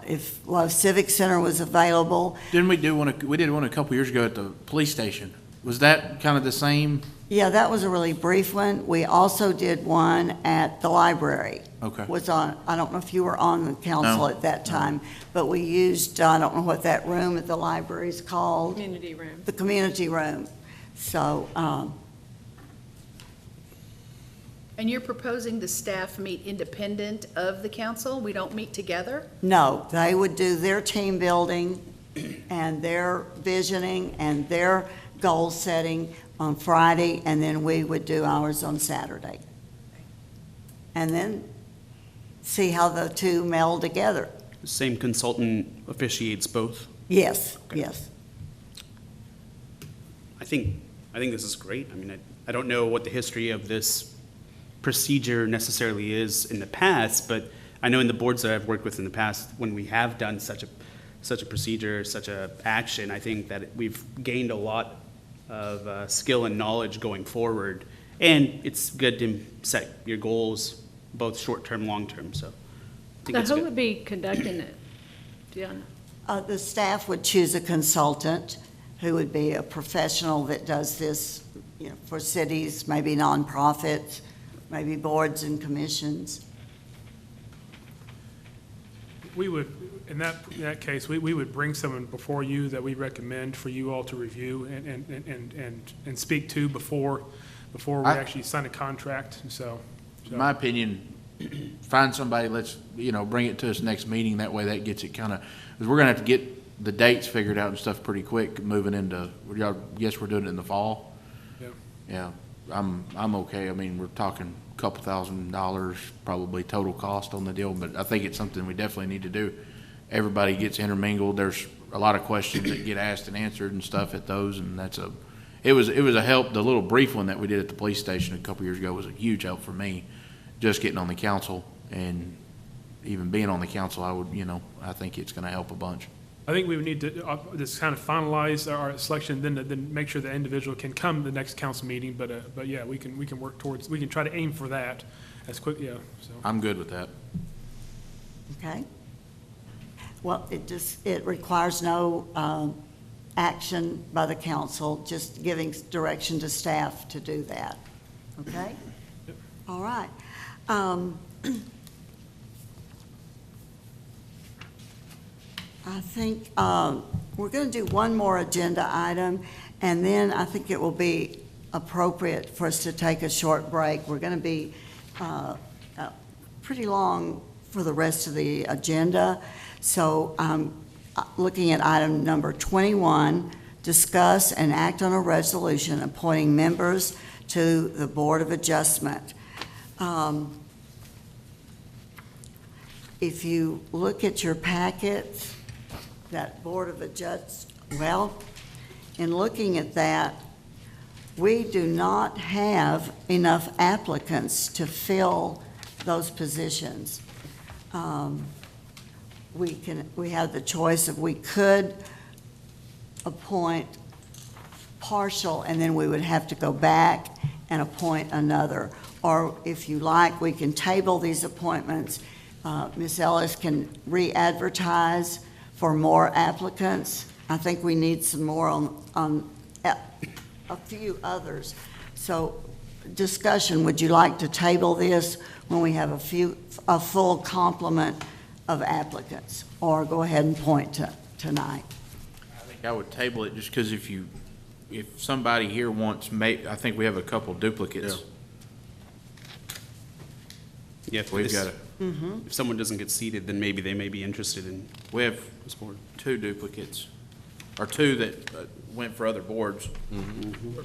If Love Civic Center was available. Didn't we do one? We did one a couple years ago at the police station. Was that kind of the same? Yeah, that was a really brief one. We also did one at the library. Okay. I don't know if you were on the council at that time, but we used, I don't know what that room at the library is called. Community room. The community room. So, And you're proposing the staff meet independent of the council? We don't meet together? no, they would do their team building and their visioning and their goal setting on Friday, and then we would do ours on Saturday. And then see how the two meld together. Same consultant officiates both? Yes, Okay. yes. I think this is great. I mean, I don't know what the history of this procedure necessarily is in the past, but I know in the boards that I've worked with in the past, when we have done such a procedure, such a action, I think that we've gained a lot of skill and knowledge going forward. And it's good to set your goals, both short-term, long-term, so I think So it's who good. would be conducting it? Do you know? The staff would choose a consultant who would be a professional that does this, for cities, maybe nonprofits, maybe boards and commissions. We would, in that case, we would bring someone before you that we recommend for you all to review and speak to before we actually sign a contract, so. In my opinion, find somebody, let's, bring it to us next meeting. That way that gets it kind of, because we're going to have to get the dates figured out and stuff pretty quick, moving into, y'all guess we're doing it in the fall? Yeah. Yeah, I'm okay. I mean, we're talking a couple $1,000s probably total cost on the deal, but I think it's something we definitely need to do. Everybody gets intermingled. There's a lot of questions that get asked and answered and stuff at those, and it was a help. The little brief one that we did at the police station a couple years ago was a huge help for me, just getting on the council, and even being on the council, I think it's gonna help a bunch. I think we would need to just kind of finalize our selection, then make sure the individual can come to the next council meeting. But yeah, we can work towards, we can try to aim for that as quick, yeah, so. I'm good with that. Okay. Well, it requires no action by the council, just giving direction to staff to do that. Okay? Yep. All right. I think we're going to do one more agenda item, and then I think it will be appropriate for us to take a short break. We're going to be pretty long for the rest of the agenda. So looking at item number 21, discuss and act on a resolution appointing members to the Board of Adjustment. If you look at your packets, that Board of well, in looking at that, we do not have enough applicants to fill those positions. We have the choice of, we could appoint partial, and then we would have to go back and appoint another. Or if you like, we can table these appointments. Ms. Ellis can re-advertise for more applicants. I think we need some more on a few others. So discussion, would you like to table this when we have a full complement of applicants, or go ahead and point tonight? I think I would table it just because if somebody here wants, I think we have a couple duplicates. Yeah, We've got if someone doesn't get seated, then maybe they may be interested in we have this board. 2 duplicates, or 2 that went for other boards. Mm-hmm. We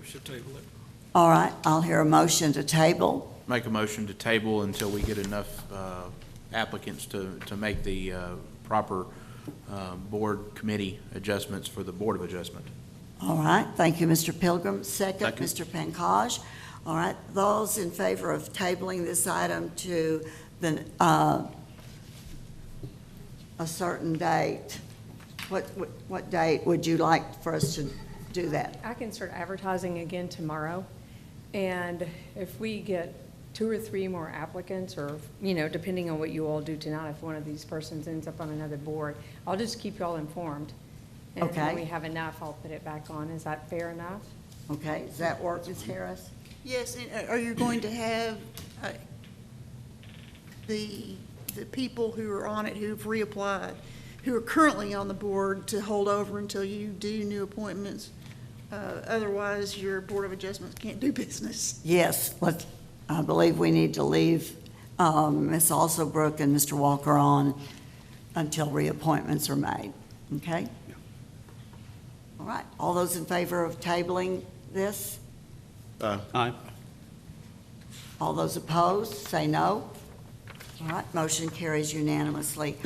should table it. All right, I'll hear a motion to table. Make a motion to table until we get enough applicants to make the proper board committee adjustments for the Board of Adjustment. All right, thank you, Mr. Pilgrim. Second, Mr. Pankaj. All right, those in favor of tabling this item to the, a certain date, what date would you like for us to do that? I can start advertising again tomorrow, and if we get 2 or 3 more applicants, or, depending on what you all do tonight, if one of these persons ends up on another board, I'll just keep you all informed. And Okay. when we have enough, I'll put it back on. Is that fair enough? Okay, does that work, Ms. Harris? Yes, and are you going to have the people who are on it, who've reapplied, who are currently on the board, to hold over until you do new appointments? Otherwise, your Board of Adjustments can't do business. Yes, I believe we need to leave Ms. Alsobrook and Mr. Walker on until reappointments are made, okay? Yeah. All right, all those in favor of tabling this? Aye. All those opposed, say no. All right, motion carries unanimously.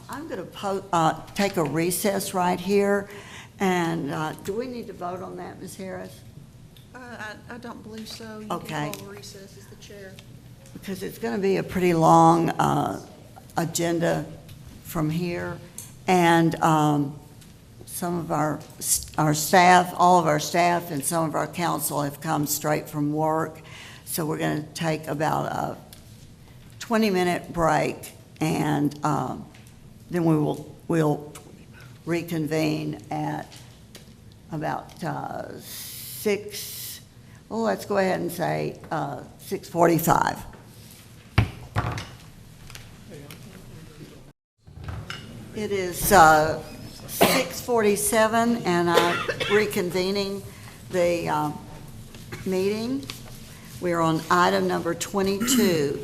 I'm going to take a recess right here, and do we need to vote on that, Ms. Harris? I don't believe so. You Okay. can call recess as the chair. Because it's going to be a pretty long agenda from here, and some of our staff, all of our staff and some of our council have come straight from work, so we're going to take about a 20-minute break, and then we'll reconvene at about 6. Well, let's go ahead and say 6:45. It is 6:47, and I'm reconvening the meeting. We're on item number 22,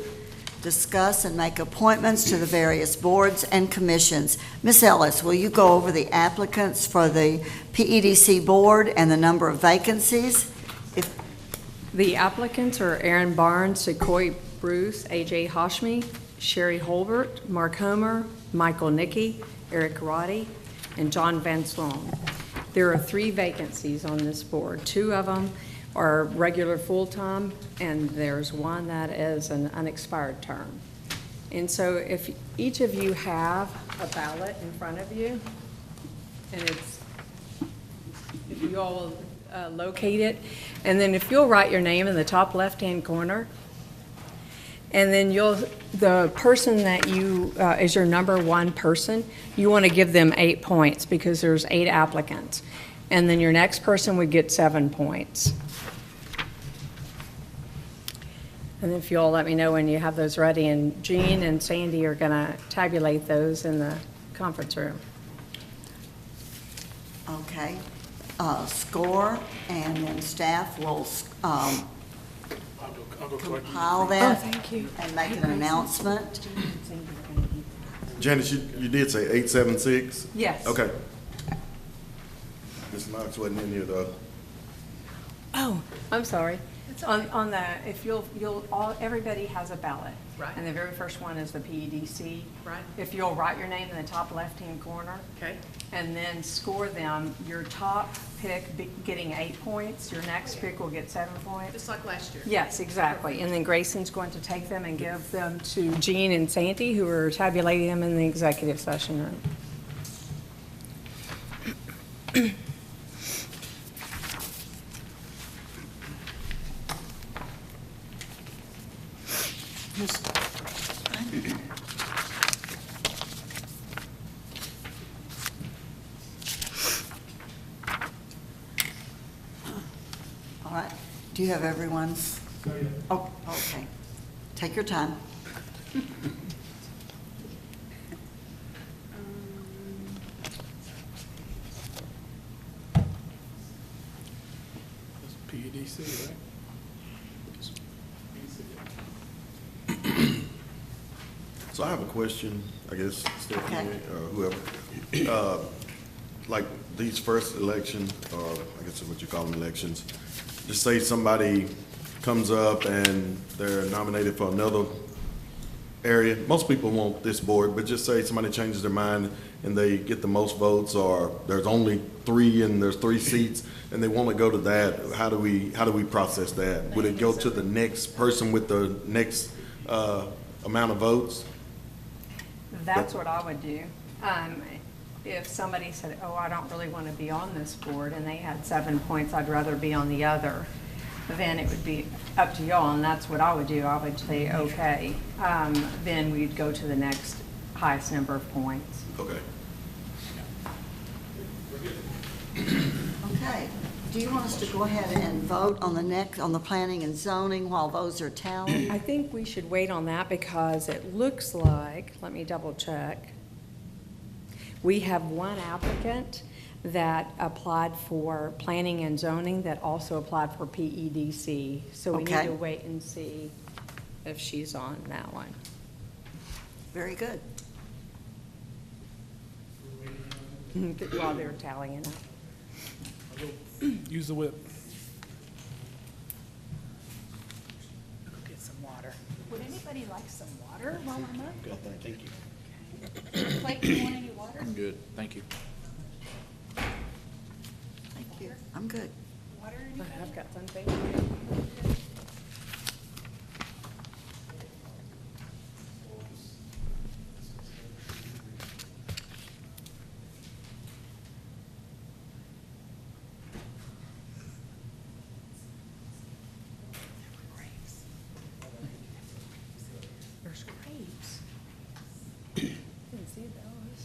discuss and make appointments to the various boards and commissions. Ms. Ellis, will you go over the applicants for the PEDC board and the number of vacancies? The applicants are Aaron Barnes, Sequoia Bruce, A.J. Hashmi, Sherry Holbert, Mark Homer, Michael Nicky, Eric Roddy, and John Van Sloan. There are 3 vacancies on this board. 2 of them are regular full-time, and there's one that is an unexpired term. And so if each of you have a ballot in front of you, and it's, if you all will locate it, and then if you'll write your name in the top left-hand corner, and then the person that you, is your number 1 person, you want to give them 8 points because there's 8 applicants. And then your next person would get 7 points. And if you'll let me know when you have those ready, and Jean and Sandy are going to tabulate those in the conference room. Okay. Score, and then staff will compile that and make an announcement. Janice, you did say 876? Yes. Okay. Ms. Knox wasn't in here, though. Oh, I'm sorry. On the, if everybody has a ballot. Right. And the very first one is the PEDC. Right. If you'll write your name in the top left-hand corner. Okay. And then score them, your top pick getting 8 points, your next pick will get 7 points. Just like last year. Yes, exactly. And then Grayson's going to take them and give them to Jean and Sandy, who are tabulating them in the executive session room. All right. Do you have everyone's? Oh, okay. Take your time. PEDC, right? So I have a question, I guess, Stephanie, Okay. or whoever. Like these first election, or I guess what you call them elections, just say somebody comes up and they're nominated for another area. Most people want this board, but just say somebody changes their mind and they get the most votes, or there's only 3 and there's 3 seats, and they want to go to that. How do we process that? Would it go to the next person with the next amount of votes? That's what I would do. If somebody said, oh, I don't really want to be on this board, and they had 7 points, I'd rather be on the other, then it would be up to y'all, and that's what I would do. I would say, okay. Then we'd go to the next highest number of points. Okay. Okay. Do you want us to go ahead and vote on the planning and zoning while those are tallied? I think we should wait on that because it looks like, let me double check. We have one applicant that applied for planning and zoning that also applied for PEDC. So we need Okay. to wait and see if she's on that one. Very good. While they're tallying up. Use the whip. Go get some water. Would anybody like some water while I'm up? Good, thank you. Blake, do you want any water? I'm good, thank you. Thank you. I'm good. Water, anybody? I've got something. There's grapes. Didn't see those.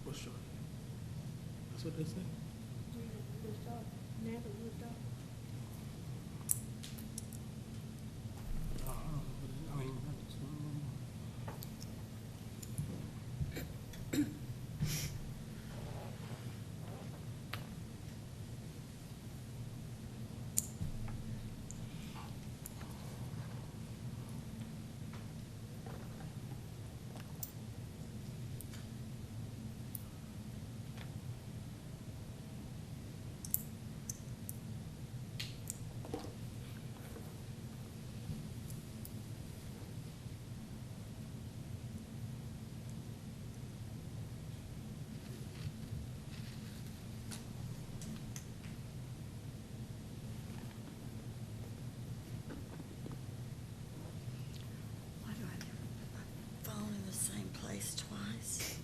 What's your? That's what they say? Why do I never put my phone in the same place twice?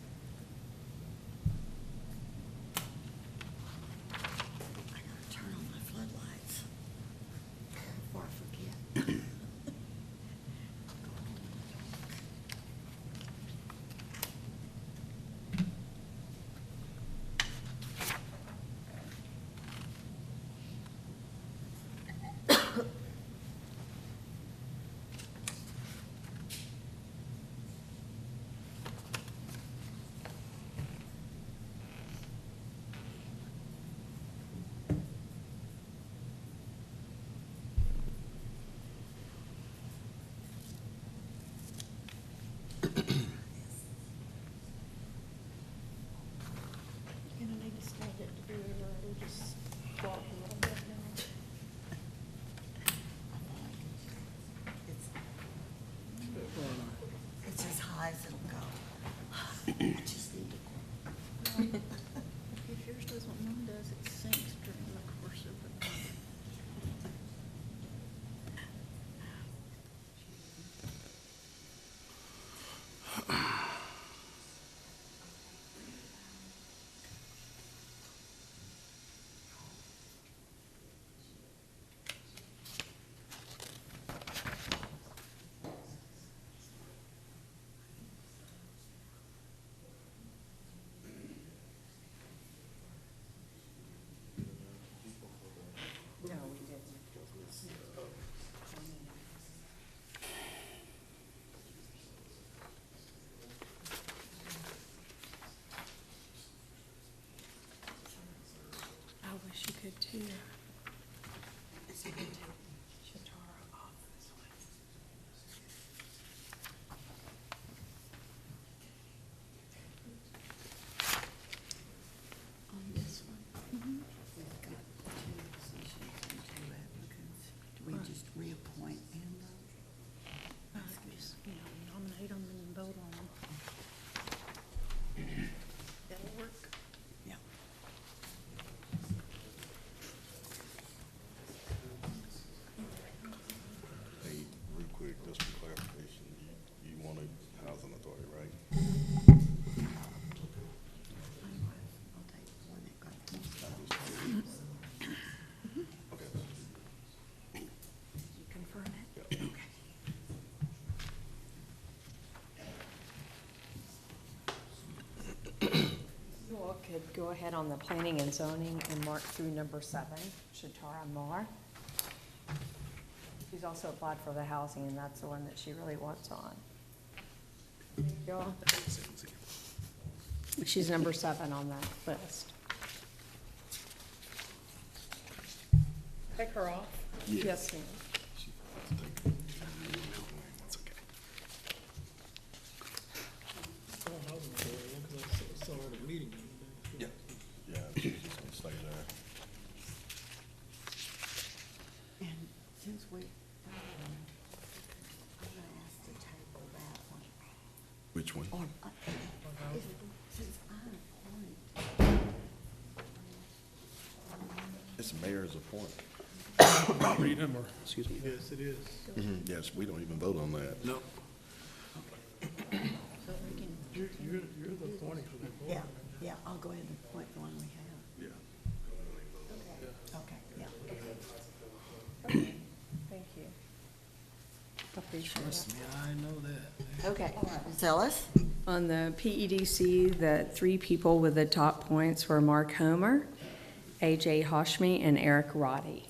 I gotta turn on my floodlights before I forget. You're gonna need to stand it to do it, or it'll just walk a little bit now. It's as high as it'll go. I just need to. If yours does what mine does, it sinks during the course of the night. I wish you could too. On this one, we've got two positions and two applicants. Do we just reappoint and, Just, nominate them and vote on them. That'll work. yeah. Hey, real quick, just for clarification, you wanted housing authority, right? I'll take the one that got the most votes. Okay. You confirm it? Yeah. Okay. You all could go ahead on the planning and zoning and mark through number 7, Shatara Mar. She's also applied for the housing, and that's the one that she really wants on. Y'all? She's number 7 on that list. Take her off? Yes, ma'am. That's okay. Yeah, yeah, she's just gonna stay there. And since we, I'm gonna ask to table that one. Which one? Or, since I'm appointed, It's the mayor's appointment. Read them or? Excuse me. Yes, it is. Yes, we don't even vote on that. No. So we can. You're the appointing for that board. yeah, yeah, I'll go ahead and appoint the one we have. Yeah. Okay, yeah. Okay, thank Trust me, I know that. Okay. Ms. Ellis? On the PEDC, the three people with the top points were Mark Homer, AJ Hashmi, and Eric Roddy.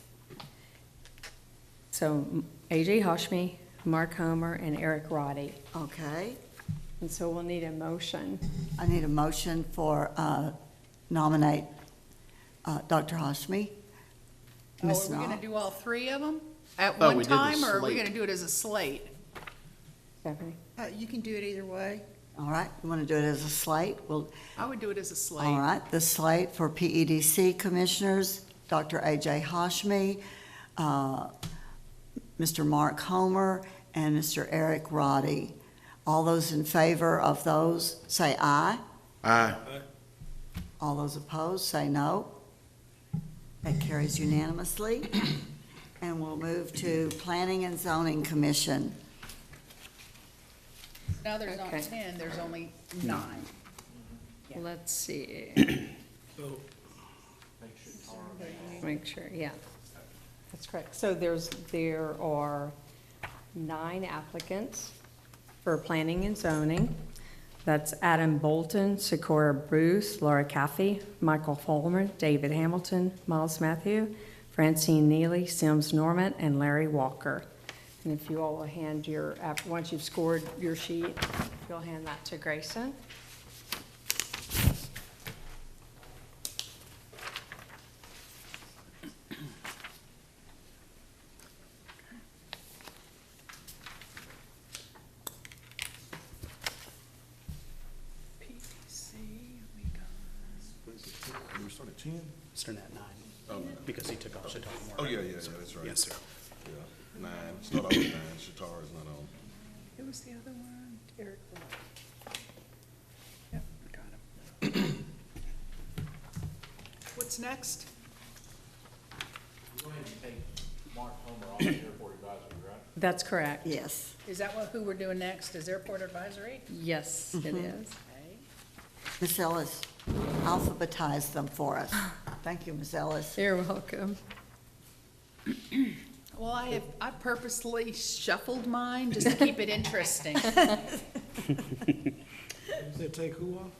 So AJ Hashmi, Mark Homer, and Eric Roddy. Okay. And so we'll need a motion. I need a motion for nominate Dr. Hashmi. Oh, Ms. are we Knopf. gonna do all three of them at Oh, one we did the time, or are we slate. gonna do it as a slate? Stephanie? You can do it either way. All right, you want to do it as a slate? Well, I would do it as a slate. all right, the slate for PEDC commissioners, Dr. A.J. Hashmi, Mr. Mark Homer, and Mr. Eric Roddy. All those in favor of those, say aye. Aye. All those opposed, say no. That carries unanimously. And we'll move to Planning and Zoning Commission. Now there's not Okay. 10, there's only 9. Let's see. So, Make sure, yeah. That's correct. So there are 9 applicants for planning and zoning. That's Adam Bolton, Socorro Bruce, Laura Caffey, Michael Fulmer, David Hamilton, Miles Matthew, Francine Neely, Sims Norman, and Larry Walker. And if you all will hand once you've scored your sheet, you'll hand that to Grayson. We were starting at 10? Starting at 9, because he took off Shatar Moore. Oh, yeah, that's right. Yes, sir. Yeah, 9, it's not always 9, Shatar is not on. Who was the other one? Eric Rowe. Yep, got him. What's next? Go ahead and take Mark Homer off the airport advisory, right? That's correct. Yes. Is that who we're doing next, is Airport Advisory? Yes, it is. Okay. Ms. Ellis, alphabetize them for us. Thank you, Ms. Ellis. You're welcome. Well, I purposely shuffled mine just to keep it interesting. Take who off?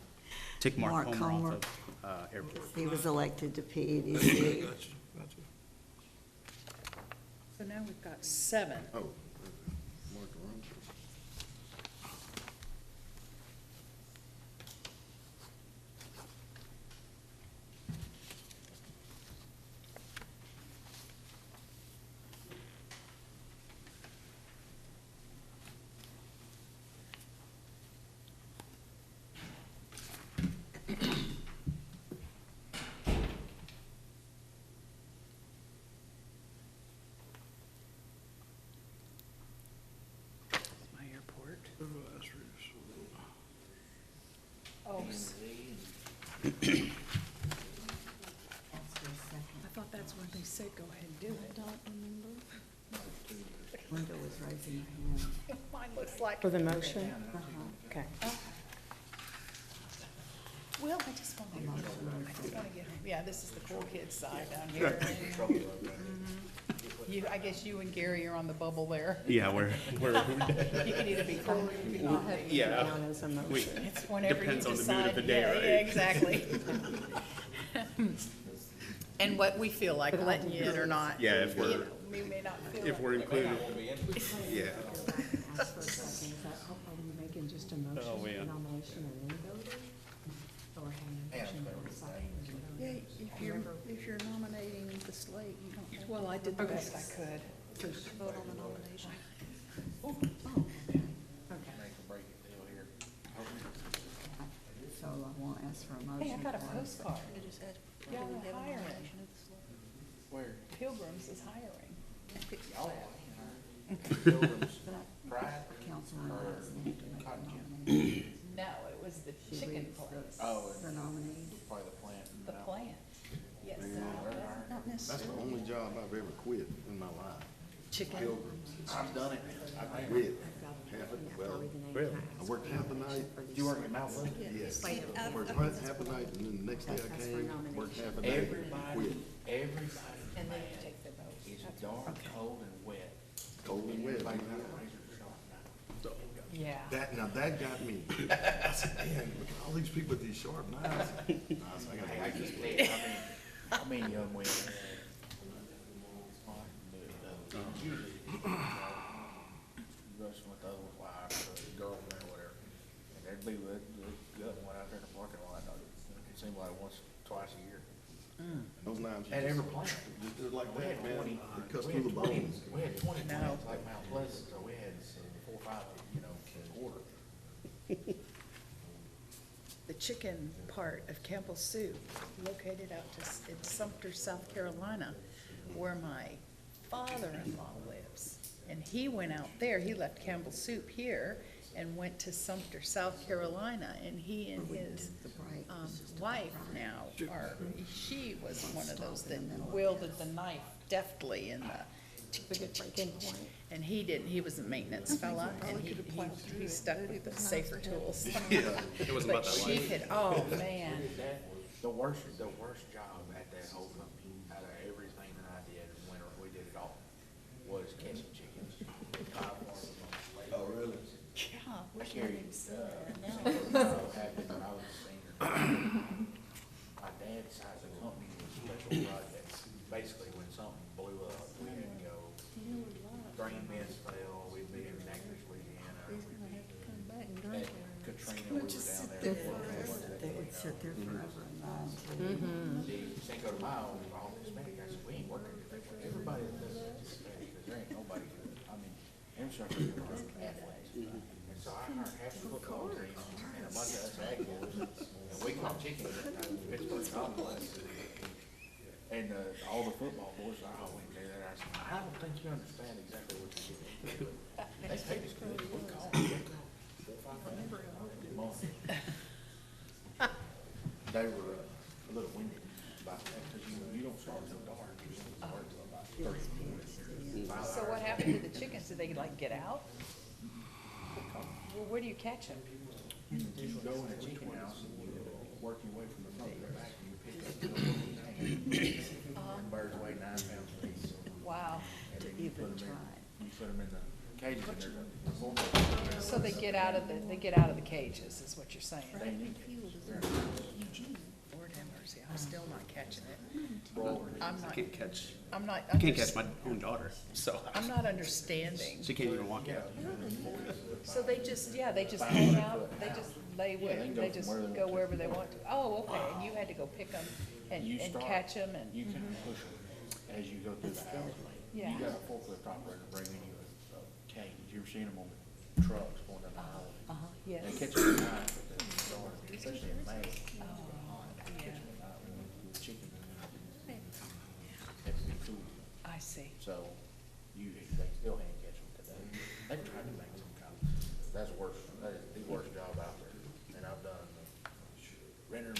Take Mark Mark Homer Homer. off of airport. He was elected to PEDC. Gotcha. So now we've got 7. Oh, Mark the wrong. My airport. Oh, I thought that's when they said go ahead and do it. Don't remember. Linda was raising her hand. Mine looks like. For the motion? Okay. Well, I just want to get, yeah, this is the cool kids side down here. I guess you and Gary are on the bubble there. Yeah, we're You can either be cool or you can not be. yeah. Down as a motion. We, It's whenever you depends on the decide. mood of the day, Yeah, right? yeah, exactly. And what we feel like letting you in or not. Yeah, if we're- You know, we may not feel if like- we're included, yeah. Are we making just a motion, Oh, yeah. nomination, and then voting? Or having a motion on the side? Yeah, if you're nominating the slate, you don't have. Well, I did the best I could. Just vote on the nomination. So I won't ask for a motion. Hey, I got a for it. postcard. Y'all are hiring. Where? Pilgrims is hiring. Councilman doesn't have to make a nomination. No, it was the She chicken reads place. the nominee. Probably the plant. The plant. Yes, not That's the necessarily. only job I've ever quit in my life. Chicken. Pilgrims. I've done it. I quit half, well, I worked half the night. You work at Mount Hope? Yes. I worked half the night, and then the next day I came, worked half the night, Everybody, quit. everybody And then you take the vote. is dark, cold, and wet. Cold and wet. Everybody got a razor sharp knife. Yeah. That got me. I said, man, look at all these people with these sharp knives. I got I just did. I mean, young women. Usually, wrestling with the other wife or girlfriend or whatever, and there'd be the gut one out there in the parking lot. It seemed like once, twice a year. Those knives. At every plant. Just like We that, had man. 20. It cuts We through the had 20. bones. We had 20 No. plants like Mount Pleasant, so we had 4 or 5, order. The chicken part of Campbell Soup, located out in Sumter, South Carolina, where my father-in-law lives. And he went out there, he left Campbell Soup here and went to Sumter, South Carolina, and he and his wife now are, she was one of those that wielded the knife deftly in the chicken point. And he didn't, he was a maintenance fella, and he stuck with the safer tools. Yeah, it wasn't about But that she life. could, oh, man. The worst job at that whole company, out of everything that I did, when we did it all, was catching chickens. Oh, really? Yeah. I carried, happened when I was a senior. My dad decides a company with special projects. Basically, when something blew up, we had to go. Drain vents fell, we'd be in Natchez, Louisiana. At Katrina, we were down there. They would sit there forever and mine The Cinco de Mayo, all Hispanic guys, we ain't working today. Everybody that does that is Hispanic, because there ain't nobody, infrastructure is running athletes. And so I hired half the football team and a bunch of us ag boys, and we caught chickens at Pittsburgh Complex. And all the football boys, I always say that, I said, I don't think you understand exactly what you're doing. They paid us good, we called them, $400-500 a month. They were a little winded about that, because you don't start till dark, you don't start till about 30 minutes. So what happened to the chickens? Did they like get out? Well, where do you catch them? You go in a chicken house and you work your way from the front to the back and you pick up the and birds weigh 9 pounds apiece. Wow. And then you put them in the cages and there's a 4 pound. So they get out of the cages, is what you're saying? They need cages. Lord have mercy, I'm still not catching it. I can't catch. I'm not. I can't catch my own daughter, so. I'm not understanding. She can't even walk out. So they just hang out, they just lay Yeah, they can go they from just where they go want to. wherever they want to? Oh, okay, and you had to go pick them You and start- catch them and? You can push them as you go through the house. Yeah. You got a forklift operator bringing you a cage. You ever seen them on the trucks going down the highway? Yes. They catch them at night, but they start, especially in May. Oh, Catch yeah. them at night when the chicken. Have to be cool. I see. So they still hand catch them today. They've tried to make some kind of, that is the worst job out there. And I've done renter.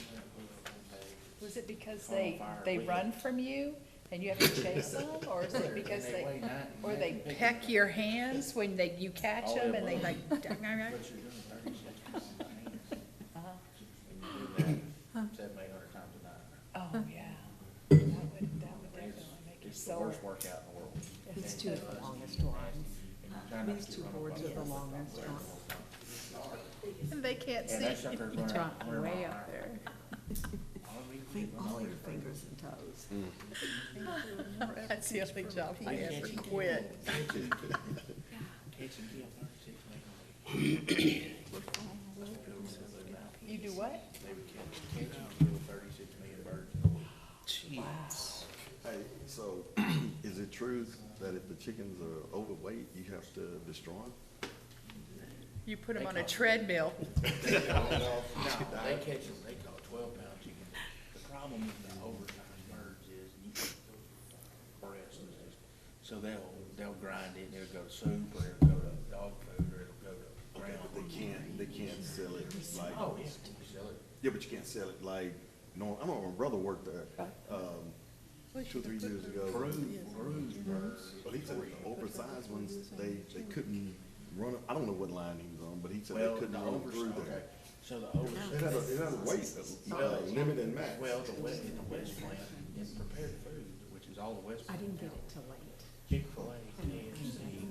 Was it because On fire, they we- run from you and you have to chase them? Or is it because And they weigh nine- or they nine- peck your hands when you catch Oh, them yeah, and they well, like? But you're doing 30 seconds on the hand. Uh-huh. And you do that 700-800 times a night. Oh, yeah. That would definitely make you It's the sore. worst workout in the world. These two are the longest ones. Try not These to two run boards are above the it. longest ones. And they can't And that see. sucker's running Drop 100 way miles up an hour. there. All your fingers and toes. That's the only job I They ever catch you. quit. Catch and kill 36 million. You do what? They would catch and kill 36 million birds in a week. Jeez. Hey, so is it true that if the chickens are overweight, you have to destroy them? You put them on a treadmill. No, they catch them, they call 12-pound chicken. The problem with the oversized birds is you put breast, so they'll grind it, and it'll go to soup, or it'll go to dog food, or it'll go to ground. But they can't sell it like. Oh, yeah, you sell it. Yeah, but you can't sell it like, no, I remember my brother worked there, 2 or 3 years ago. Bruised birds. But he said the oversized ones, they couldn't run, I don't know what line he was on, but he said Well, they couldn't the run through oversized, there. okay, so the oversized. It had a weight, limit and max. Well, in the West plant, in prepared foods, which is all the West I plant. didn't get it till late. Chick-fil-A, KFC,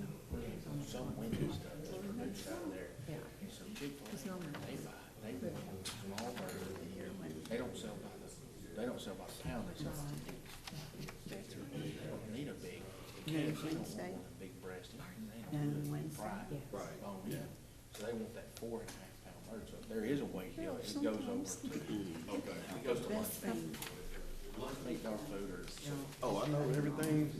some Wendy's stuff that's produced out of there. so Chick-fil-A, they buy small burgers. They don't sell by the pound, they sell by the piece. They don't need a big, they don't want a big breast. They don't want it fried. Oh, yeah. So they want that 4.5-pound burger. So there is a weight, you know, it goes over to, it goes to lunch meat, dog food, or. Oh, I know everything,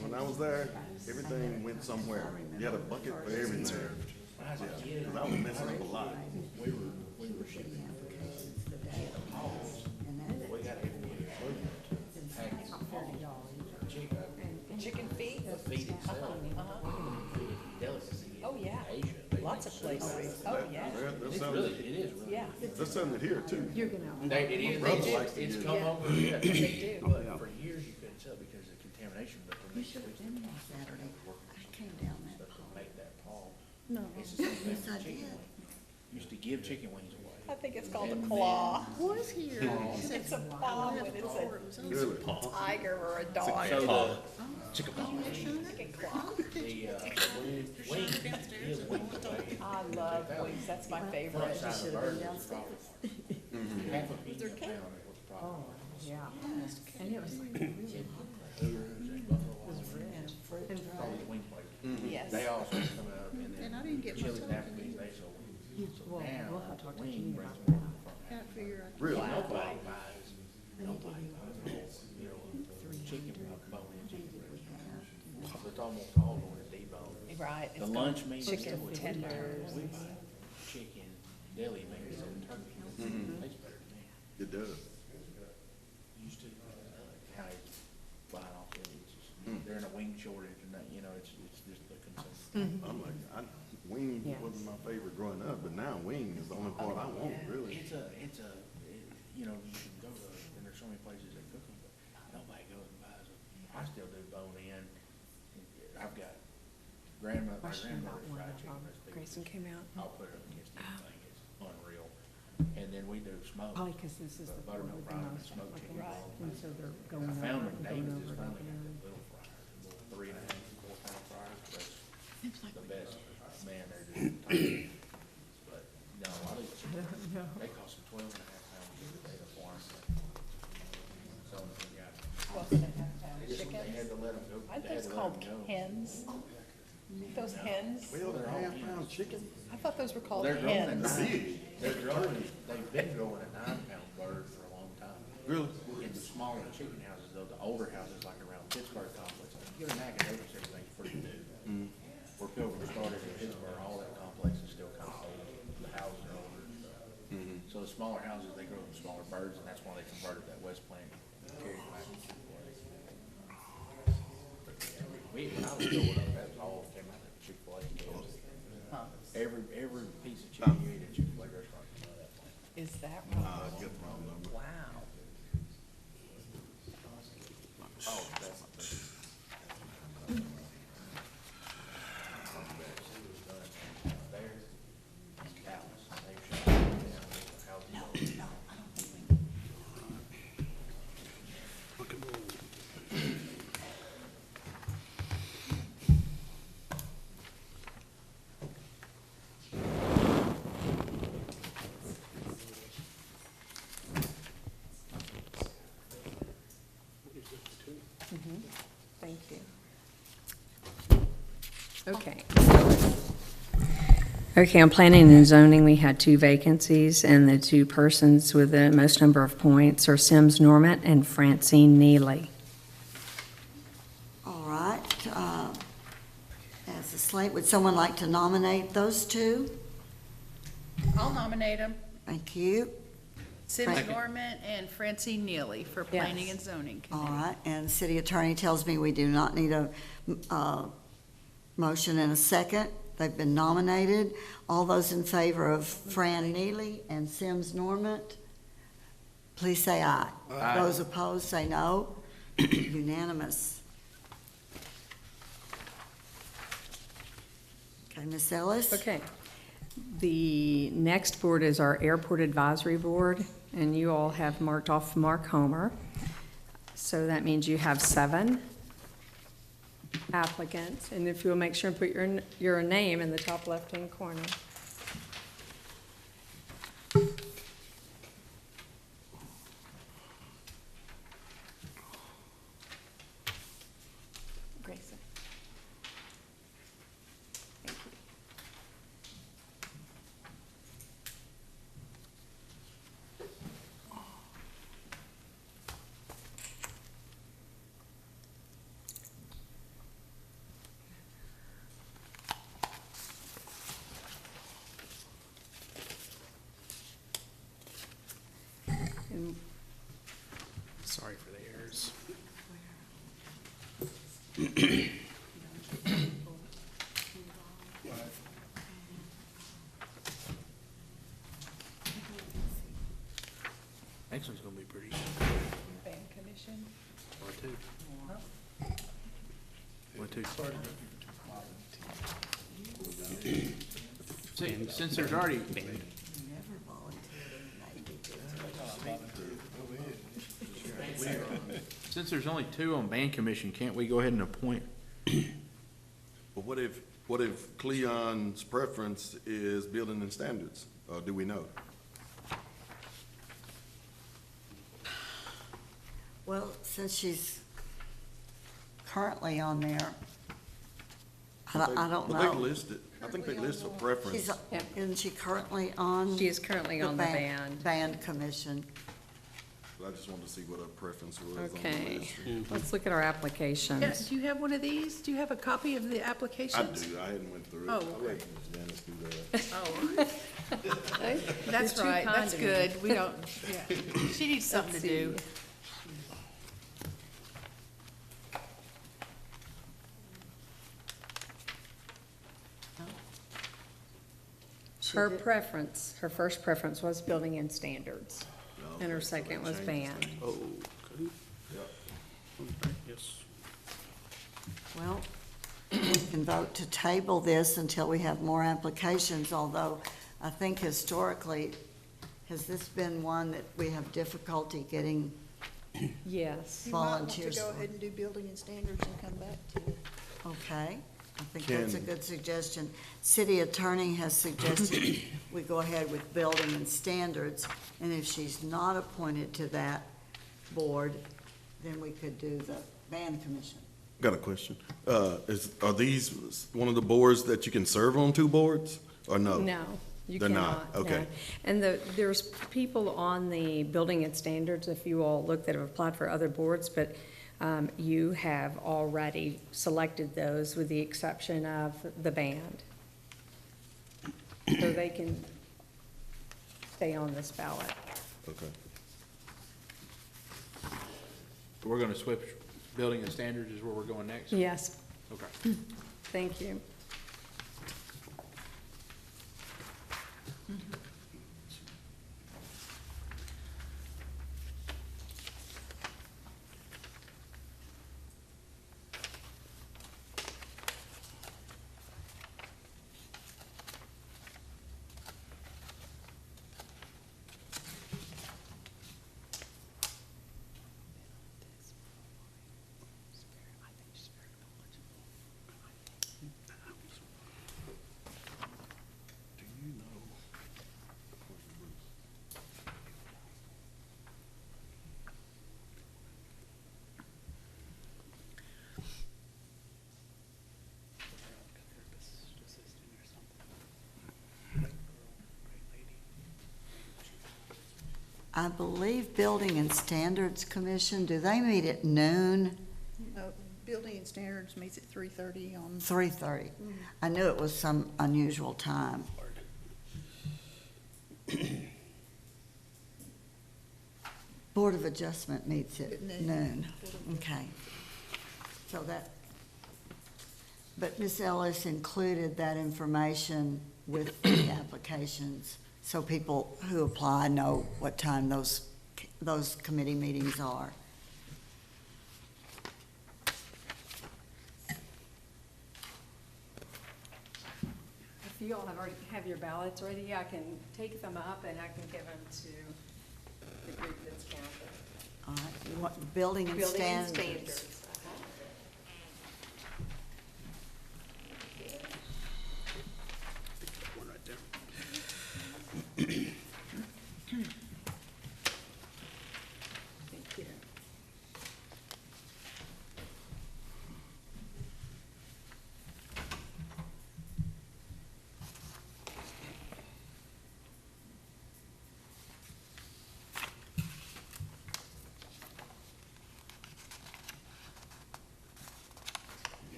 when I was there, everything went somewhere. You had a bucket for everything. Yeah, 'cause I was messing up a lot. We were shipping we got a package of Chicken feet? the feet itself. Delicacy. Oh, yeah. Asia. Lots of places. Oh, yeah. They're It's selling really, it, it is really. Yeah. they're selling it here too. You're gonna. It is, brother likes to it's use come it. over, yeah. They do. But for years you couldn't sell because of contamination, but then You they should have been there Saturday. I came down that make that Paul. No. It's the same thing Yes, I with chicken did. wings. Used to give chicken wings away. I think it's called a claw. Was here. It's a paw when it's a Really? tiger or a dog. So the chicken paw. Chicken claw. The, wings, give wings away. I love wings, that's my Front favorite. side of the burger was probably half a penny a pound was probably. Yeah. And it was like really Probably the wing place. Yes. They also come out and then And I didn't get my Chili's and total. Applebee's, they sell wings. So Well, now, we'll have to talk to wing Jimmy brings about more that. from Gotta figure out. Really? Nobody buys, nobody buys, you know, chicken with bone-in chicken breast. It's almost all going to debone. Right. The it's lunch got meat. Chicken we buy- tenders. We buy chicken, deli meats and turkey. Tastes better to me. It does. Used to, now it's flying off, it's just, they're in a wing shortage and that, you know, it's just the consumption. I'm like, wing Yes. wasn't my favorite growing up, but now wing is the only part I want, really. You know, you can go to, and there's so many places that cook them, but nobody goes and buys them. I still do bone-in. I've got my grandmother's fried chicken recipe. Grayson came out. I'll put it up against anything, it's unreal. And then we do smoke. Probably because this is the one Buttermilk with the fry and most smoked chicken. applicants. And so they're going I over found and them, going David over just and finally over. got them little fryers, little 3.5, 4-pound fryers, that's the best, man, they're just tiny. But, no, a lot of these chickens, they cost them 12.5 pounds a day to farm. So, yeah. 12.5-pound They chickens. had to let them go. Aren't They had those to let called 'em go. hens? Those hens? 12.5-pound chicken? I thought those were called They're growing at hens. they've been growing a 9-pound bird for a long time. Really? In the smaller chicken houses, though, the older houses like around Pittsburgh complex, give an academics, everything's pretty new. Where Pilgrim started in Pittsburgh, all that complex is still kind of old, the houses are older and stuff. So the smaller houses, they grow them smaller birds, and that's why they converted that West Plant, carried it back to Chick-fil-A. When I was growing up, that was all came out of Chick-fil-A. Every piece of chicken you eat at Chick-fil-A restaurant came out of that plant. Is that right? I get the wrong number. Wow. Oh, that's there, Dallas, they shut down the housing. Thank you. Okay. Okay, on planning and zoning, we had 2 vacancies, and the 2 persons with the most number of points are Sims Normant and Francine Neely. All right. As a slate, would someone like to nominate those 2? I'll nominate them. Thank you. Sims Frank. Norman and Francine Neely for Planning and Zoning All Committee. right, and the city attorney tells me we do not need a motion and a second. They've been nominated. All those in favor of Fran Neely and Sims Normant, please say aye. Aye. Those opposed, say no. Unanimous. Okay, Ms. Ellis? Okay. The next board is our Airport Advisory Board, and you all have marked off Mark Homer. So that means you have 7 applicants, and if you'll make sure and put your name in the top left-hand corner. appointments. Next one's gonna be pretty. Band commission. Or two. Or two. See, since there's already, since there's only two on band commission, can't we go ahead and appoint? But what if Cleon's preference is building and standards? Do we know? Well, since she's currently on there, I don't But they know. listed, I think they list a preference. She's, isn't she currently on? She is currently on the band. Band commission. But I just wanted to see what her preference was on the Okay, list. let's look at our applications. Yes, do you have one of these? Do you have a copy of the I applications? do, I hadn't went through it. Oh, I'll okay. let Ms. Janice do that. Oh, that's You're too right, kind that's to me. good. We don't, yeah. She needs something to do. Her preference, her first preference was building and standards, and her second was band. Oh, okay. Yes. Well, we can vote to table this until we have more applications, although I think historically, has this been one that we have difficulty getting Yes. volunteers You might for? want to go ahead and do building and standards and come back to it. Okay, I think that's a Can- good suggestion. City attorney has suggested we go ahead with building and standards, and if she's not appointed to that board, then we could do the band commission. Got a question. Are these one of the boards that you can serve on two boards, or no? No, you They're cannot. not, okay. no. And there's people on the building and standards, if you all look, that have applied for other boards, but you have already selected those with the exception of the band. So they can stay on this ballot. Okay. We're gonna switch, building and standards is where we're going next? Yes, Okay. thank you. Do you know? I believe Building and Standards Commission, do they meet at noon? Building and standards meets at 3:30 on. 3:30. I knew it was some unusual time. Board of Adjustment meets at At noon. noon. Okay. So that, but Ms. Ellis included that information with the applications, so people who apply know what time those committee meetings are. If you all have your ballots ready, I can take them up and I can give them to the group that's counted. All right, you want Building and Building and Standards. standards. One right there. Thank you.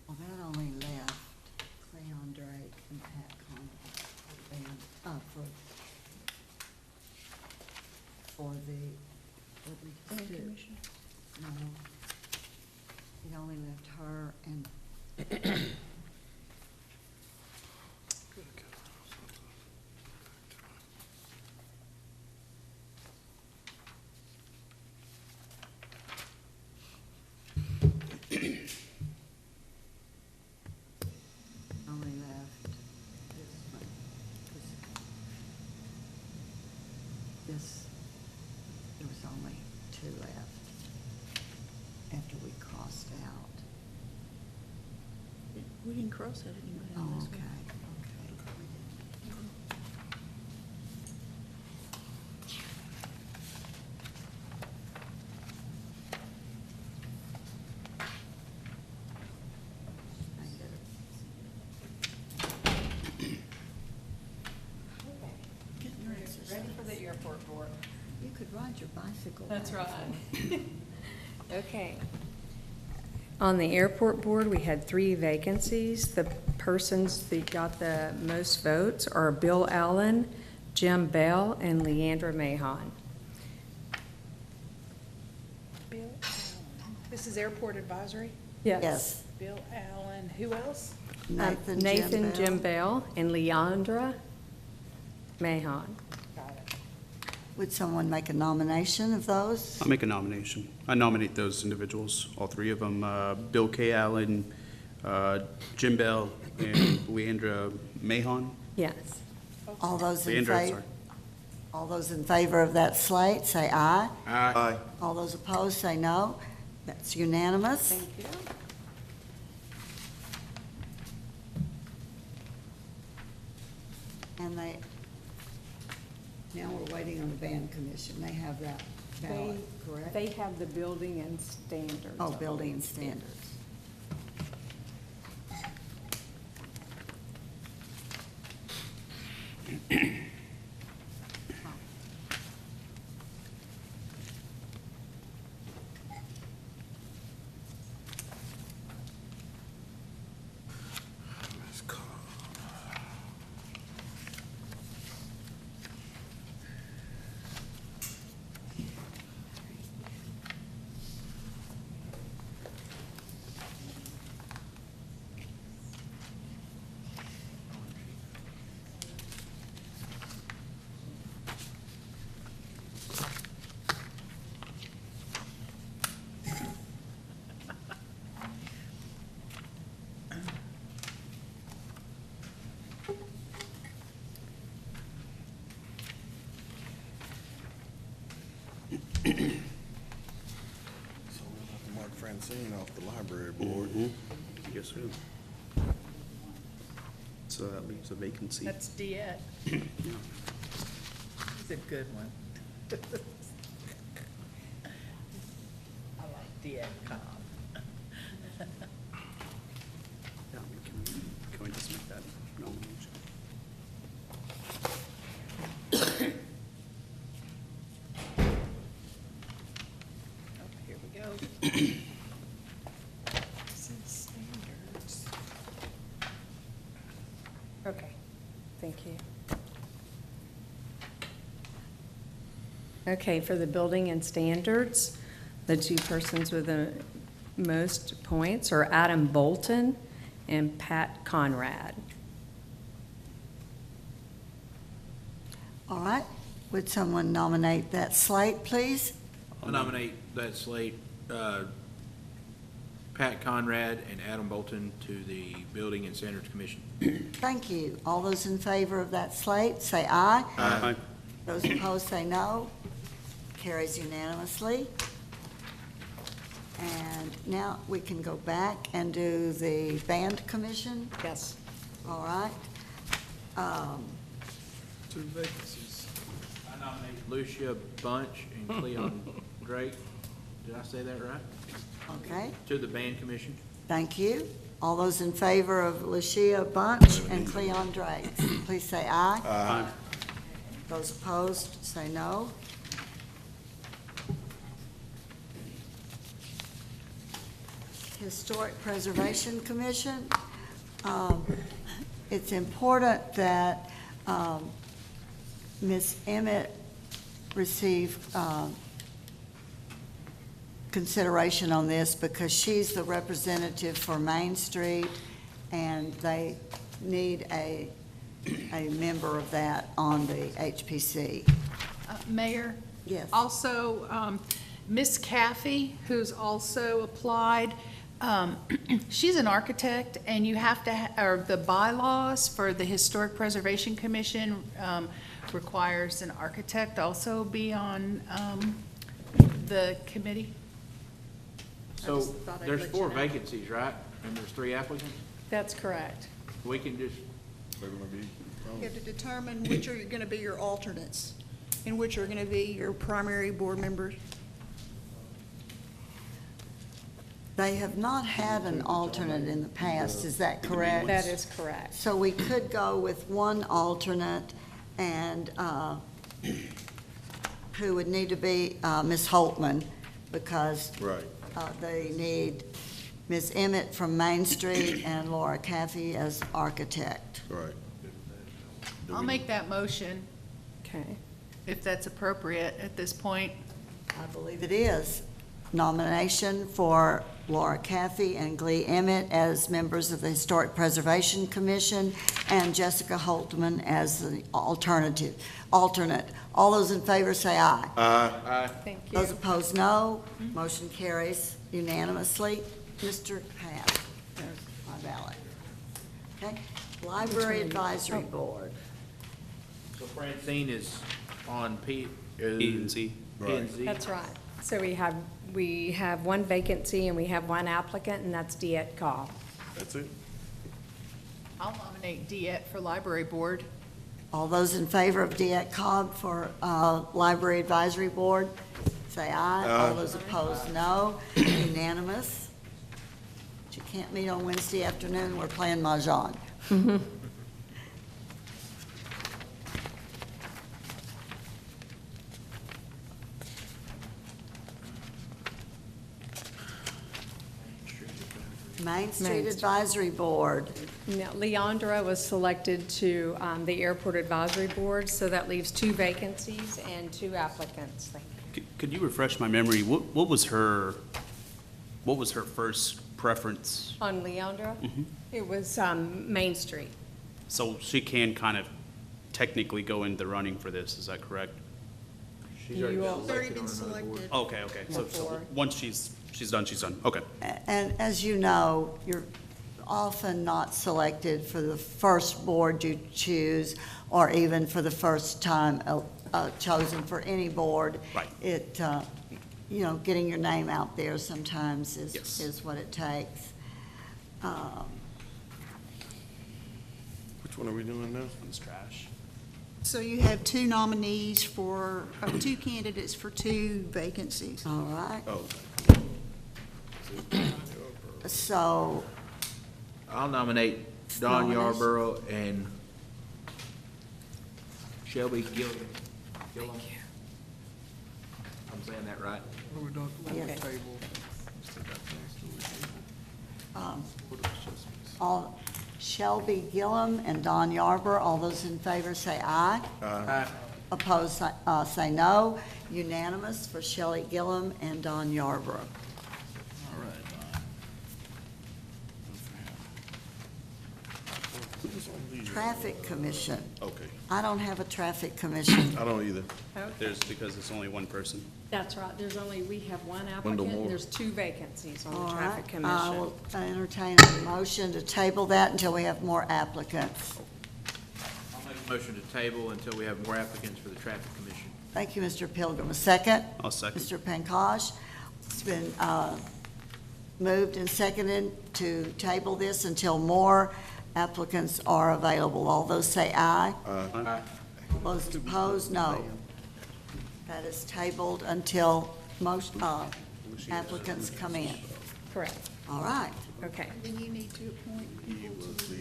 Well, that only left Cleon Drake and Pat Condon for the, what we just Band did. commission. No. It only left her and. Only left this one. This, there was only two left after we crossed out. We didn't cross out anybody on Oh, this okay, one. Ready for the airport board. You could ride your bicycle. That's back. right. Okay. On the airport board, we had 3 vacancies. The persons that got the most votes are Bill Allen, Jim Bell, and Leandra Mahon. Bill Allen. This is Airport Advisory? Yes. Bill Allen, who else? Nathan, Jim Bell, and Leandra Mahon. Got it. Would someone make a nomination of those? I'll make a nomination. I nominate those individuals, all 3 of them, Bill K. Allen, Jim Bell, and Leandra Mahon. Yes. All those in Leandra, favor? sorry. All those in favor of that slate, say aye. Aye. All those opposed, say no. That's unanimous. Thank you. And now we're waiting on the band commission. They have that ballot, correct? They have the building and standards. Oh, building and standards. So we'll have to mark Francine off the library board. Yes, sir. So that leaves a vacancy. That's Diet. Yeah. He's a good one. I like Diet Cobb. Yeah, can we just make that nomination? Oh, here we go. This is standards. Okay, thank you. Okay, for the building and standards, the 2 persons with the most points are Adam Bolton and Pat Conrad. All right. Would someone nominate that slate, please? I nominate that slate, Pat Conrad and Adam Bolton to the Building and Standards Commission. Thank you. All those in favor of that slate, say aye. Aye. Those opposed, say no. Carries unanimously. And now we can go back and do the band commission. Yes. All right. 2 vacancies. I nominate Lucia Bunch and Cleon Drake. Did I say that right? Okay, To the Band Commission. thank you. All those in favor of Lucia Bunch and Cleon Drake, please say aye. Aye. Those opposed, say no. Historic Preservation Commission. It's important that Ms. Emmett receive consideration on this because she's the representative for Main Street, and they need a member of that on the HPC. Mayor? Yes. Also, Miss Caffey, who's also applied, she's an architect, and you have to, or the bylaws for the Historic Preservation Commission requires an architect also be on the committee. So just thought I'd there's let 4 you know. vacancies, right? And there's 3 applicants? That's correct. We can just, You have to determine which are going to be your alternates and which are going to be your primary board members. They have not had an alternate in the past, is that correct? That is correct. So we could go with one alternate and, who would need to be Ms. Holtman, because Right. they need Ms. Emmett from Main Street and Laura Caffey as architect. Right. I'll make that motion, Okay. if that's appropriate at this point. I believe it is. Nomination for Laura Caffey and Glee Emmett as members of the Historic Preservation Commission, and Jessica Holtman as the alternate. All those in favor say aye. Aye. Thank you. Those opposed, no. Motion carries unanimously. Mr. Pat, there's my ballot. Okay, Library Advisory Board. so Francine is on P and P&Z. P&Z. That's right. So we have 1 vacancy and we have 1 applicant, and that's DeEtte Cobb. That's it. I'll nominate Diet for library board. All those in favor of DeEtte Cobb for Library Advisory Board, say aye. All those opposed, no. Unanimous. But you can't meet on Wednesday afternoon, we're playing Mahjong. Main Street Street. Advisory Board. Now, Leandra was selected to the Airport Advisory Board, so that leaves 2 vacancies and 2 applicants. Thank you. Could you refresh my memory? What was her first preference? On Leandra, it was Main Street. So she can kind of technically go into the running for this, is that correct? She's already been You all- It's already selected been on another board. selected. Okay, okay. So Before. once she's done, she's done. Okay. And as you know, you're often not selected for the first board you choose, or even for the first time chosen for any board. Right. It, getting your name out there sometimes Yes. is what it takes. Which one are we doing now? It's trash. So you have 2 nominees for, 2 candidates for 2 vacancies. All right, Oh. so, I'll nominate Don Nomination. Yarborough and Shelby Gilliam. Thank you. I'm saying that right? yes. All, Shelby Gillum and Don Yarborough, all those in favor say aye. Aye. Opposed, say no. Unanimous for Shelley Gillum and Don Yarborough. Traffic Commission. Okay. I don't have a Traffic Commission. I don't either. There's, because it's only one person. That's right. We have 1 Wendell applicant, Moore. and there's 2 vacancies on All the right, Traffic I Commission. will entertain a motion to table that until we have more applicants. I'll make a motion to table until we have more applicants for the Traffic Commission. Thank you, Mr. Pilgrim. A second? I'll second. Mr. Pankaj. It's been moved and seconded to table this until more applicants are available. All those say aye. Aye. All those opposed, no. That is tabled until most applicants come in. Correct. All right. Okay. Then you need to appoint He people was to.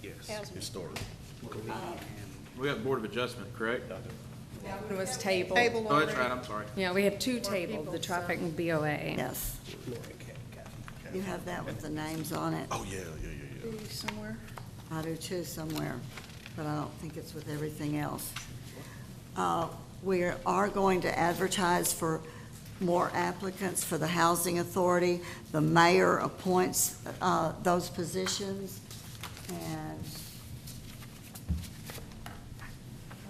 the historic. We got Board of Adjustment, correct? That one was tabled. Table Oh, that's already. right, I'm sorry. Yeah, we have 2 tabled, the Traffic and BOA. Yes. You have that with the names on it? Oh, yeah. Do somewhere. I do too somewhere, but I don't think it's with everything else. We are going to advertise for more applicants for the Housing Authority. The mayor appoints those positions, and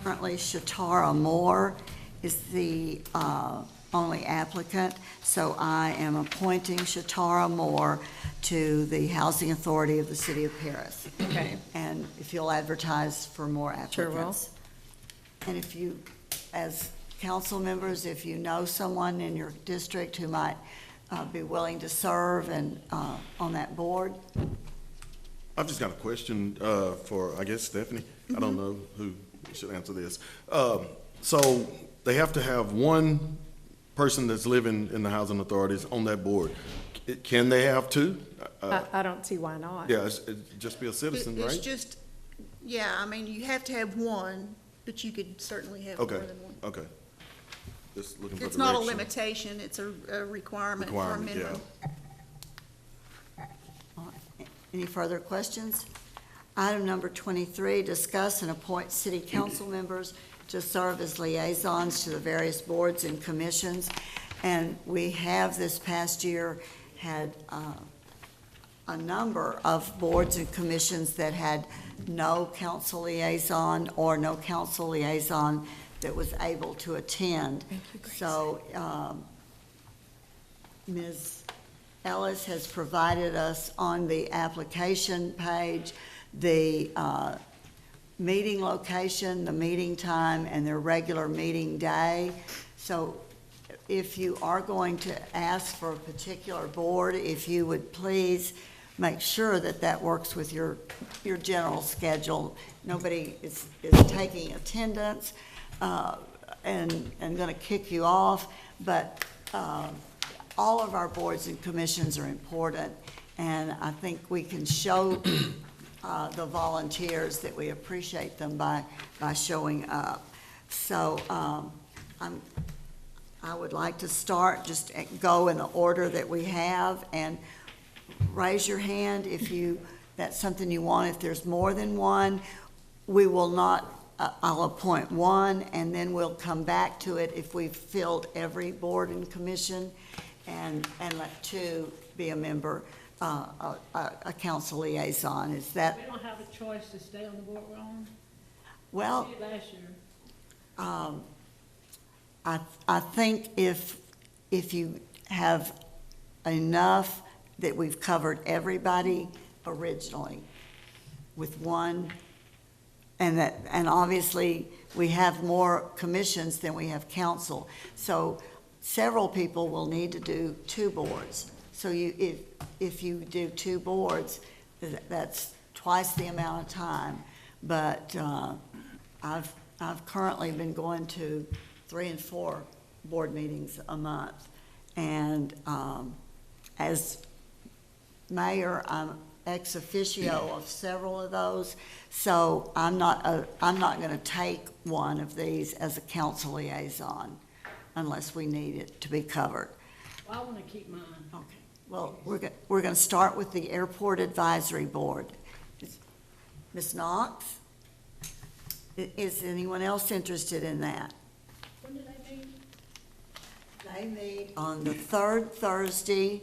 currently Shatara Moore is the only applicant, so I am appointing Shatara Moore to the Housing Authority of the City of Paris. Okay. And if you'll advertise for more applicants. Sure will. And if you, as council members, if you know someone in your district who might be willing to serve and on that board. I've just got a question for, I guess, Stephanie. I don't know who should answer this. So they have to have one person that's living in the housing authorities on that board. Can they have two? I don't see why not. Yeah, it'd just be a citizen, It's right? just, yeah, I mean, you have to have one, but you could certainly have more Okay, than one. okay. Just looking for It's not a direction. limitation, it's a requirement for a Requirement, yeah. minimum. Any further questions? Item number 23, discuss and appoint city council members to serve as liaisons to the various boards and commissions. And we have this past year had a number of boards and commissions that had no council liaison or no council liaison that was able to attend. So Ms. Ellis has provided us on the application page the meeting location, the meeting time, and their regular meeting day. So if you are going to ask for a particular board, if you would please make sure that that works with your general schedule. Nobody is taking attendance and going to kick you off, but all of our boards and commissions are important, and I think we can show the volunteers that we appreciate them by showing up. So I would like to start, just go in the order that we have, and raise your hand if that's something you want. If there's more than one, we will not, I'll appoint one, and then we'll come back to it if we've filled every board and commission, and let two be a member, a council liaison. Is that? We don't have a choice to stay on the board we're on? Well, We did last year. I think if you have enough that we've covered everybody originally with one, and obviously we have more commissions than we have council, so several people will need to do two boards. So if you do two boards, that's twice the amount of time. But I've currently been going to 3 and 4 board meetings a month, and as mayor, I'm ex officio of several of those, so I'm not going to take one of these as a council liaison unless we need it to be covered. Well, I want to keep mine. Okay. Well, we're going to start with the Airport Advisory Board. Ms. Knox? Is anyone else interested in that? When do they meet? They meet on the third Thursday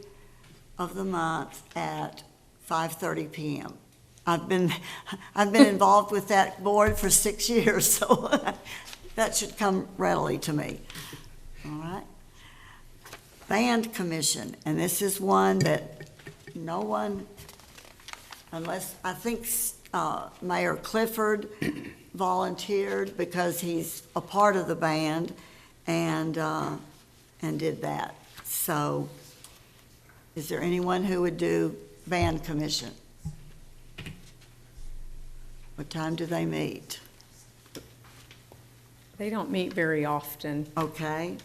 of the month at 5:30 p.m. I've been involved with that board for 6 years, so that should come readily to me. All right. Band Commission, and this is one that no one, unless, I think Mayor Clifford volunteered because he's a part of the band and did that. So is there anyone who would do Band Commission? What time do they meet? They don't meet very often. Okay.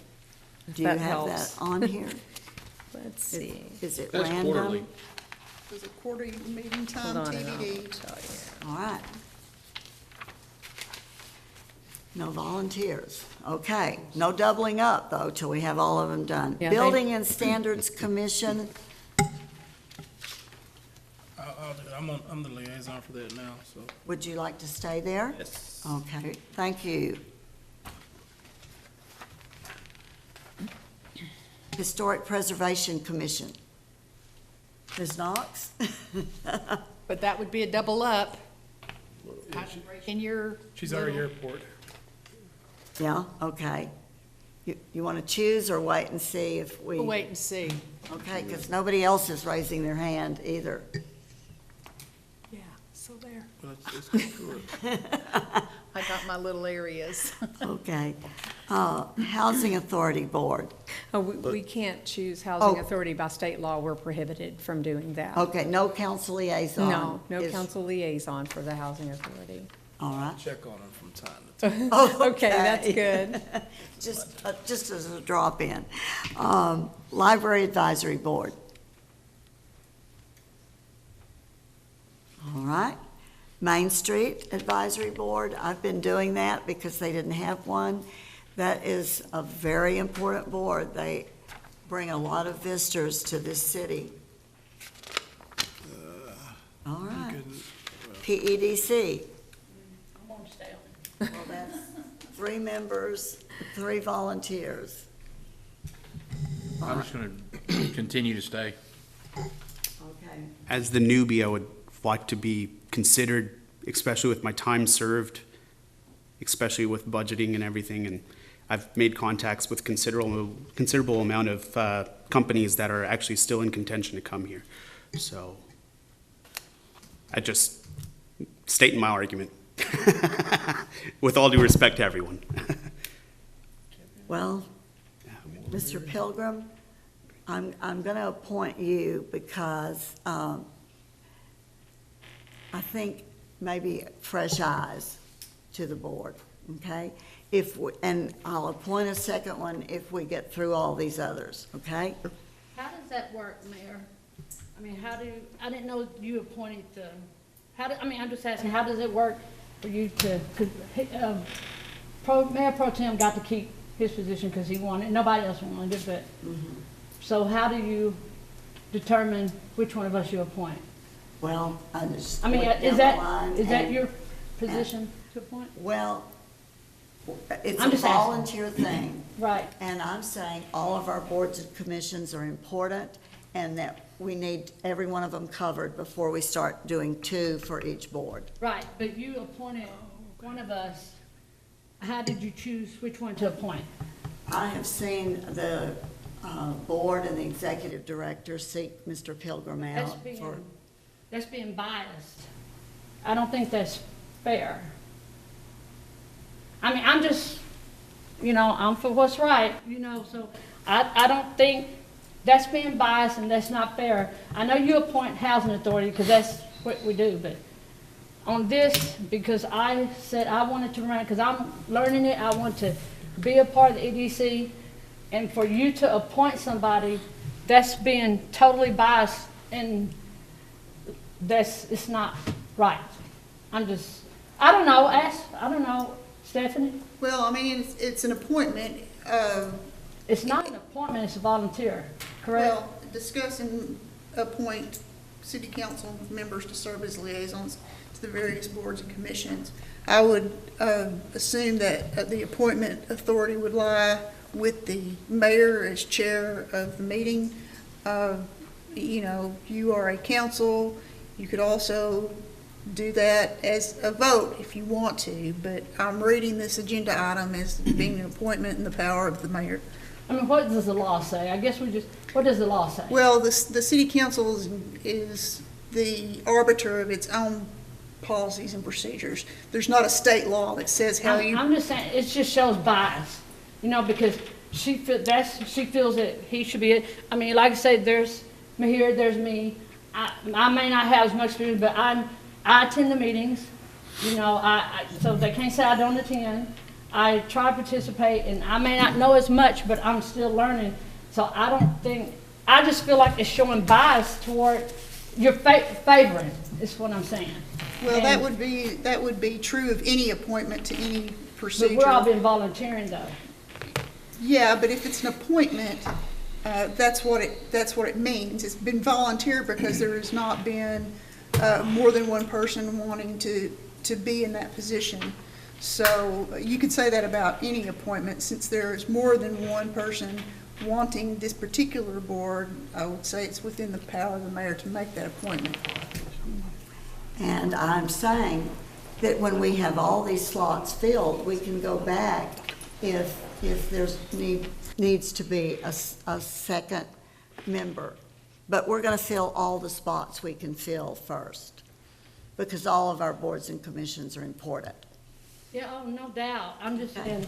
If Do you that have helps. that on here? Let's see. Is it That's random? quarterly. There's a quarterly meeting time, Hold on, and I'll TBD. tell you. All right. No volunteers. Okay. No doubling up, though, till we have all of them done. Yeah, they- Building and Standards Commission, I'll do it. I'm the liaison for that now, so. would you like to stay there? Yes. Okay, thank you. Historic Preservation Commission. Ms. Knox? But that would be a double up. In your. She's our airport. Yeah, okay. You want to choose or wait and see if we? We'll wait and see. Okay, because nobody else is raising their hand either. Yeah, so there. I got my little areas. Okay. Housing Authority Board. Oh, we can't choose housing Oh. authority by state law. We're prohibited from doing that. Okay, no council liaison. No is- council liaison for the housing authority. All right. Check on them from time to time. Oh, Okay, that's good. Just as a drop-in. Library Advisory Board. All right. Main Street Advisory Board, I've been doing that because they didn't have one. That is a very important board. They bring a lot of visitors to this city. All right. PEDC. Well, that's 3 members, 3 volunteers. I'm just gonna continue to stay. Okay. As the newbie, I would like to be considered, especially with my time served, especially with budgeting and everything. And I've made contacts with considerable amount of companies that are actually still in contention to come here. So I just stating my argument. With all due respect to everyone. Well, Mr. Pilgrim, I'm going to appoint you because I think maybe fresh eyes to the board, okay? And I'll appoint a second one if we get through all these others, okay? How does that work, Mayor? I mean, I didn't know you appointed the, I'm just asking, how does it work for you to, Mayor Pro Tem got to keep his position because he wanted, nobody else wanted it, but, so how do you determine which one of us you appoint? Well, I just. I mean, went is down the line that and- your position to appoint? Well, it's I'm a just asking. volunteer thing. Right. And I'm saying all of our boards and commissions are important and that we need every one of them covered before we start doing 2 for each board. Right, but you appointed one of us. How did you choose which one to appoint? I have seen the board and the executive director seek Mr. Pilgrim out for. That's being biased. I don't think that's fair. I mean, I'm just, I'm for what's right, so I don't think that's being biased and that's not fair. I know you appoint housing authority because that's what we do, but on this, because I said I wanted to run, because I'm learning it, I want to be a part of the EDC, and for you to appoint somebody, that's being totally biased, and it's not right. I don't know, Stephanie? Well, I mean, it's an appointment. It's not an appointment, it's a volunteer, correct? Well, discuss and appoint city council members to serve as liaisons to the various boards and commissions. I would assume that the appointment authority would lie with the mayor as chair of the meeting. You are a council. You could also do that as a vote if you want to, but I'm reading this agenda item as being an appointment in the power of the mayor. I mean, what does the law say? I guess what does the law say? Well, the city council is the arbiter of its own policies and procedures. There's not a state law that says how you. I'm just saying, it just shows bias, because she feels that he should be it. I mean, like I said, there's Mahir, there's me. I may not have as much experience, but I attend the meetings, so they can't say I don't attend. I try to participate, and I may not know as much, but I'm still learning. So I just feel like it's showing bias toward you're favoring, is what I'm saying. Well, that would be true of any appointment to any procedure. But we're all been volunteering, though. Yeah, but if it's an appointment, that's what it means. It's been volunteer because there has not been more than one person wanting to be in that position. So you could say that about any appointment, since there is more than one person wanting this particular board, I would say it's within the power of the mayor to make that appointment. And I'm saying that when we have all these slots filled, we can go back if there's needs to be a second member. But we're going to fill all the spots we can fill first, because all of our boards and commissions are important. Yeah, oh, no doubt. I'm just saying,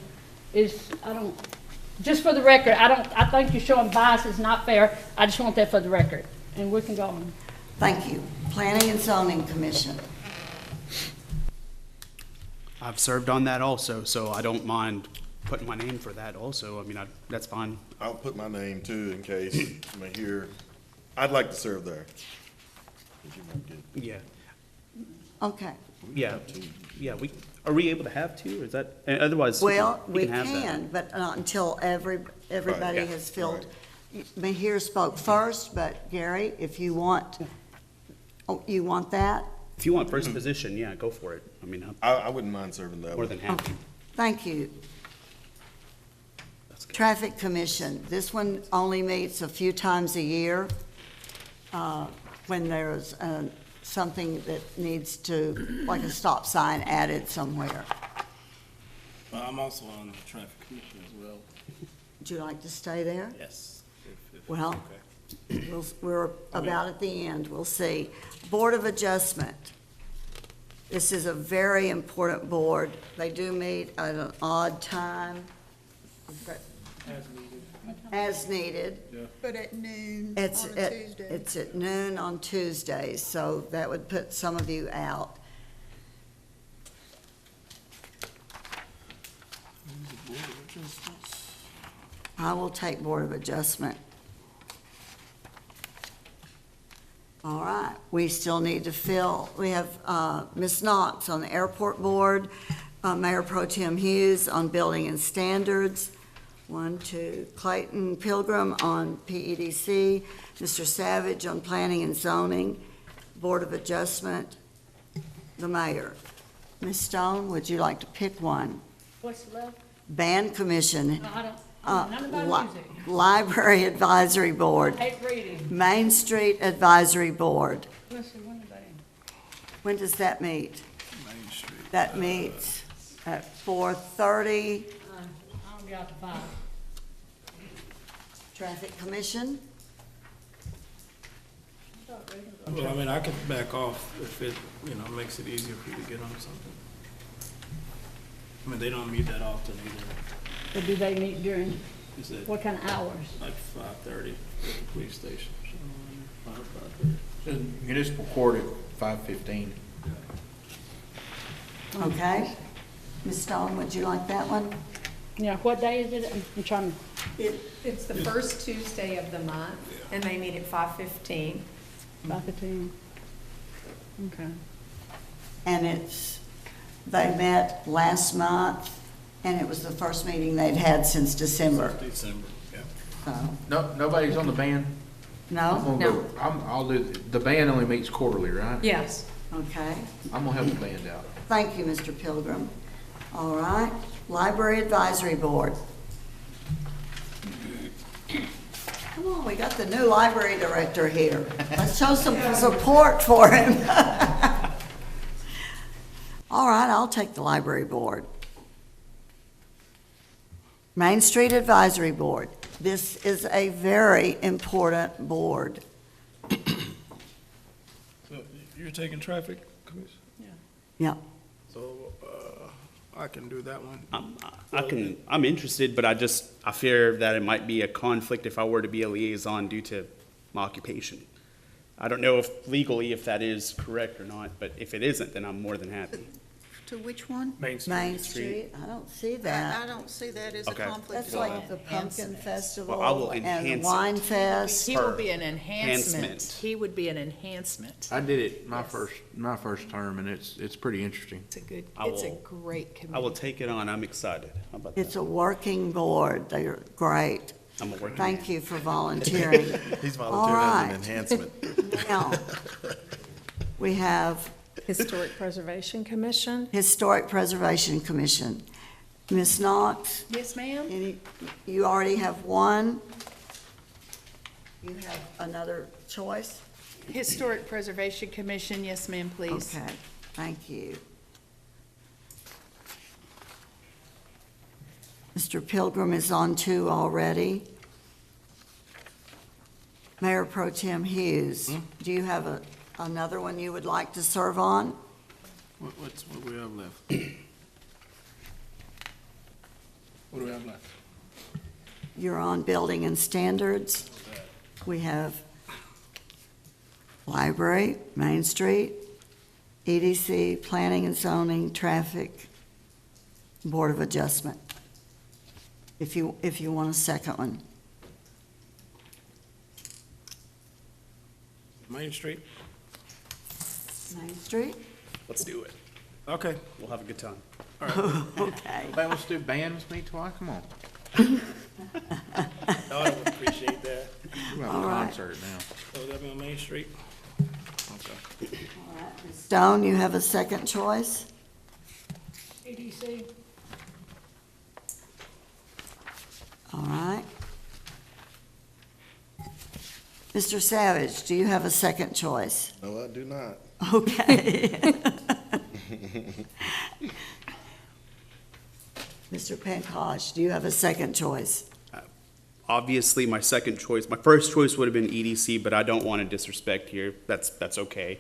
just for the record, I think you're showing bias is not fair. I just want that for the record, and we can go on. Thank you. Planning and Zoning Commission. I've served on that also, so I don't mind putting my name for that also. I mean, that's fine. I'll put my name too in case I'm here. I'd like to serve there. Yeah, Okay. yeah, yeah. Are we able to have two, or is that, otherwise? Well, we we can have that. can, but not until everybody Yeah. has filled. Mahir spoke first, but Gary, if you want, you want that? If you want first position, yeah, go for it. I mean, I wouldn't mind serving that more one. than happy. Thank you. Traffic Commission, this one only meets a few times a year when there's something that needs to, like a stop sign added somewhere. I'm also on the traffic commission as well. Would you like to stay there? Yes. if Well, okay. we're about at the end, we'll see. Board of Adjustment. This is a very important board. They do meet at an odd time. As needed. But at noon It's on a at, Tuesday. it's at noon on Tuesdays, so that would put some of you out. I will take Board of Adjustment. All right, we still need to fill, we have Ms. Knox on the Airport Board, Mayor Pro Tem Hughes on Building and Standards, 1, 2, Clayton Pilgrim on PEDC, Mr. Savage on Planning and Zoning, Board of Adjustment, the mayor. Ms. Stone, would you like to pick one? What's left? Band Commission, No, I don't, none about music. Library Advisory Board, Hate reading. Main Street Advisory Board. Let's see, when do they? When does that meet? Main Street. That meets at 4:30. I'll be out to 5. Traffic Commission, Well, I mean, I could back off if it, makes it easier for you to get on something. I mean, they don't meet that often either. Or do they meet during, Is it what kind of hours? like 5:30 at the police station? 5:30. Municipal court at 5:15. okay. Ms. Stone, would you like that one? Yeah, what day is it? I'm trying to, It's the first Tuesday of the month, and they meet at 5:15. 5:15. Okay. And they met last month, and it was the first meeting they'd had since December. December, yeah. So, No, nobody's on the band? I'm no? gonna go, I'll do, the band only meets quarterly, right? Yes. Okay. I'm gonna help the band out. Thank you, Mr. Pilgrim. All right. Library Advisory Board. Come on, we got the new library director here. Let's show some support for him. All right, I'll take the library board. Main Street Advisory Board. This is a very important board. So you're taking traffic commission? Yeah. So, I can do that one. I'm interested, but I fear that it might be a conflict if I were to be a liaison due to my occupation. I don't know if legally if that is correct or not, but if it isn't, then I'm more than happy. To which one? Main Street. Main Street, I don't see that. I don't see that as a Okay. conflict That's at all. like the Pumpkin Festival Well, I will and enhance the it. Wine Fest. He will be an enhancement. Enhancement. He would be an enhancement. I did it my Yes. first term, and it's pretty interesting. It's a good, I it's a will- great I committee. will take it on. I'm excited. How about that? It's a working board. They're great. I'm a working Thank you for volunteering. He's All volunteering as right. an enhancement. Now, we have Historic Preservation Commission? Historic Preservation Commission. Ms. Knox, Yes, ma'am? you already have one. You have another choice? Historic Preservation Commission, yes, ma'am, please. Okay, thank you. Mr. Pilgrim is on 2 already. Mayor Pro Tem Hughes, do you have another one you would like to serve on? What we have left? What do we have left? You're on Building and Standards. We have Library, Main Street, EDC, Planning and Zoning, Traffic, Board of Adjustment. If you want a second one. Main Street? Main Street? Let's do it. Okay. We'll have a good time. Okay. Hey, let's do band with me twice, come on. I would appreciate that. We're having All a right. concert now. So that be on Main Street? Okay. Stone, you have a second choice? EDC. All right. Mr. Savage, do you have a second choice? No, I do not. Okay. Mr. Pankaj, do you have a second choice? Obviously, my second choice, my first choice would have been EDC, but I don't want to disrespect here. That's okay.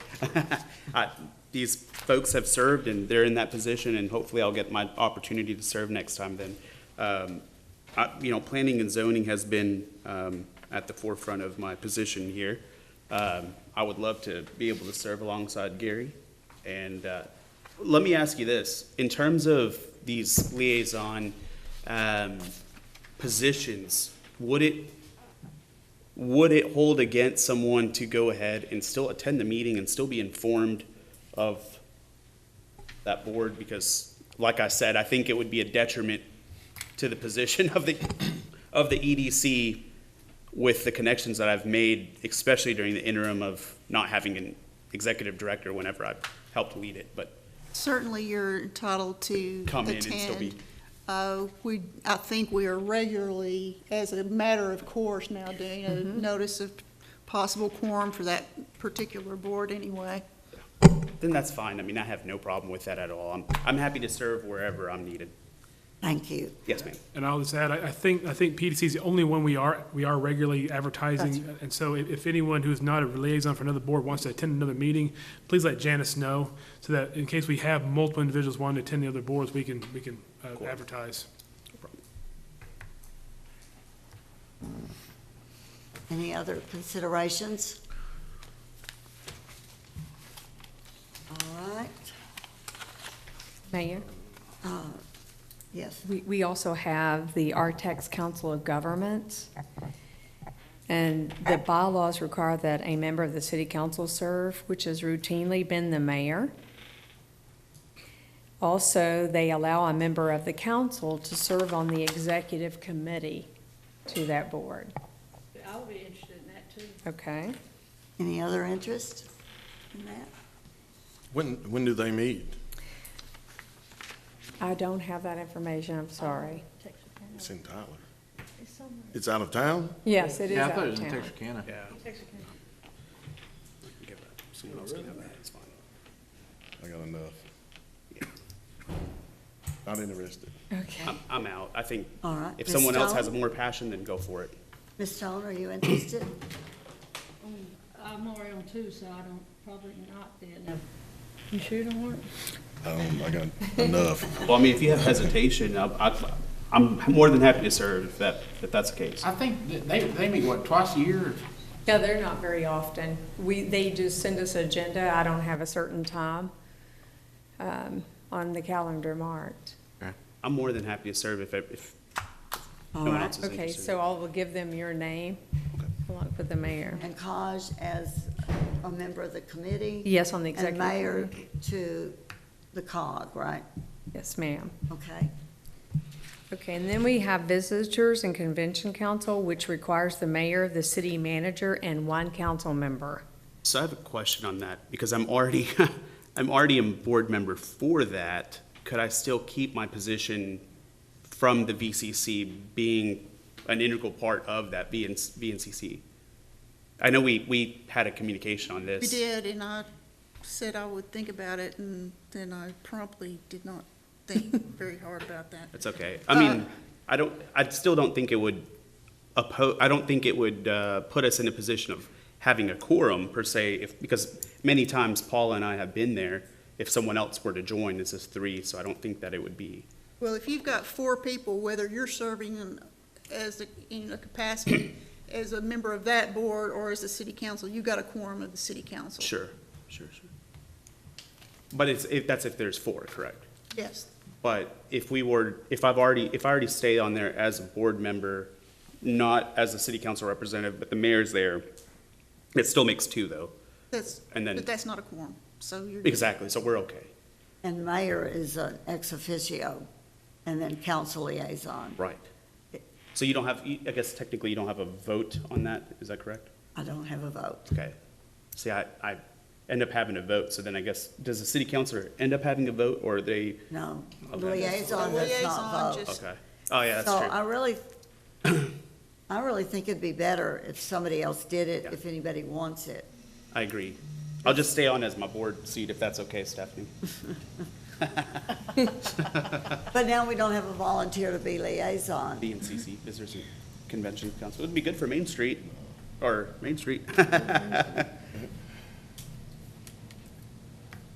These folks have served and they're in that position, and hopefully I'll get my opportunity to serve next time then. Planning and zoning has been at the forefront of my position here. I would love to be able to serve alongside Gary. And let me ask you this, in terms of these liaison positions, would it hold against someone to go ahead and still attend the meeting and still be informed of that board? Because, like I said, I think it would be a detriment to the position of the EDC with the connections that I've made, especially during the interim of not having an executive director whenever I've helped lead it. But Certainly, you're entitled to come in and still be. I think we are regularly, as a matter of course now, doing a notice of possible quorum for that particular board anyway. Then that's fine. I mean, I have no problem with that at all. I'm happy to serve wherever I'm needed. Thank you. Yes, ma'am. And I'll just add, I think PDC is the only one we are regularly advertising. And so if anyone who's not a liaison for another board wants to attend another meeting, please let Janice know, so that in case we have multiple individuals wanting to attend the other boards, we can advertise. Any other considerations? All right. Mayor? Yes. We also have the Artex Council of Governments, and the bylaws require that a member of the city council serve, which has routinely been the mayor. Also, they allow a member of the council to serve on the executive committee to that board. I would be interested in that too. Okay? Any other interest in that? When do they meet? I don't have that information, I'm sorry. It's in Tyler. It's out of town? Yes, it is Yeah, I out thought it of was in town. Texarkana. Yeah. Someone else can have that. It's fine. I got enough. Not interested. Okay. I'm out. I think All right. if Ms. someone else has Stone? more passion, then go for it. Ms. Stone, are you interested? I'm already on 2, so I don't, probably not then. You sure don't want? I got enough. Well, I mean, if you have hesitation, I'm more than happy to serve if that's the case. I think that they meet, what, twice a year? No, they're not very often. They just send us an agenda. I don't have a certain time on the calendar marked. I'm more than happy to serve if All no one right. else is Okay, interested. so I will give them your name, along with the mayor. And Kaj as a member of the committee? Yes, on the executive And mayor committee. to the COG, right? Yes, ma'am. Okay. Okay, and then we have Visitors and Convention Council, which requires the mayor, the city manager, and one council member. So I have a question on that, because I'm already a board member for that. Could I still keep my position from the VCC being an integral part of that VNCC? I know we had a communication on this. We did, and I said I would think about it, and then I promptly did not think very hard about that. It's okay. I mean, I still don't think it would I don't think it would put us in a position of having a quorum per se, because many times Paula and I have been there. If someone else were to join, this is 3, so I don't think that it would be. Well, if you've got 4 people, whether you're serving in a capacity as a member of that board or as a city council, you've got a quorum of the city council. Sure. But that's if there's 4, correct? Yes. But if I already stay on there as a board member, not as a city council representative, but the mayor's there, it still makes 2 though. But that's not a quorum, so you're. Exactly, so we're okay. And mayor is an ex officio, and then council liaison. Right. So you don't have, I guess technically you don't have a vote on that, is that correct? I don't have a vote. Okay. See, I end up having a vote, so then I guess, does the city councilor end up having a vote, or they? No, the Okay. liaison does not vote. Okay. Oh, yeah, that's So true. I really think it'd be better if somebody else did it, if anybody wants it. I agree. I'll just stay on as my board seat if that's okay, Stephanie. But now we don't have a volunteer to be liaison. BNCC, Visitors and Convention Council. It'd be good for Main Street, or Main Street.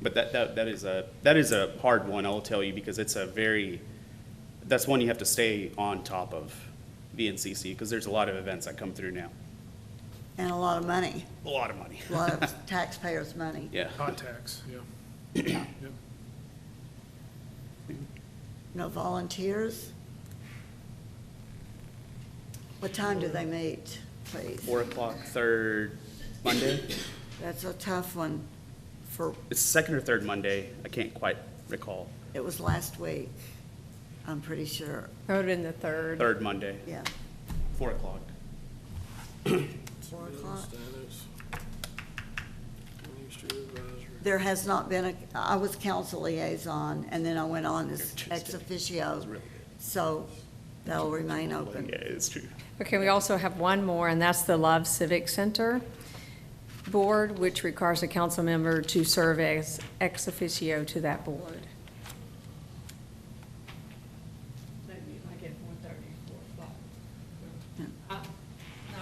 But that is a hard one, I'll tell you, because that's one you have to stay on top of, BNCC, because there's a lot of events that come through now. And a lot of money. A lot of money. A lot of taxpayers' money. Yeah. Contacts, yeah. Yep. No volunteers? What time do they meet, please? 4 o'clock, third Monday? That's a tough one for, It's second or third Monday, I can't quite recall. it was last week, I'm pretty sure. That would have been the 3rd. Third Monday, Yeah, 4 o'clock. 4 o'clock. There has not been I was council liaison, and then I went on as ex officio, so that'll remain open. Yeah, it's true. Okay, we also have one more, and that's the Love Civic Center Board, which requires a council member to serve as ex officio to that board. Maybe like at 4:30, 4 o'clock. No,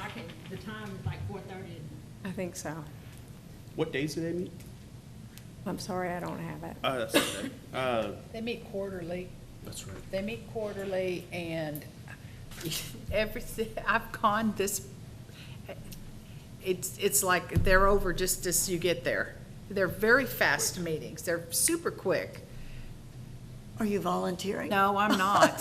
I can, the time is like 4:30. I think so. What days do they meet? I'm sorry, I don't have it. That's okay. They meet quarterly. That's right. They meet quarterly, and I've gone this, it's like they're over just as you get there. They're very fast meetings. They're super quick. Are you volunteering? No, I'm not.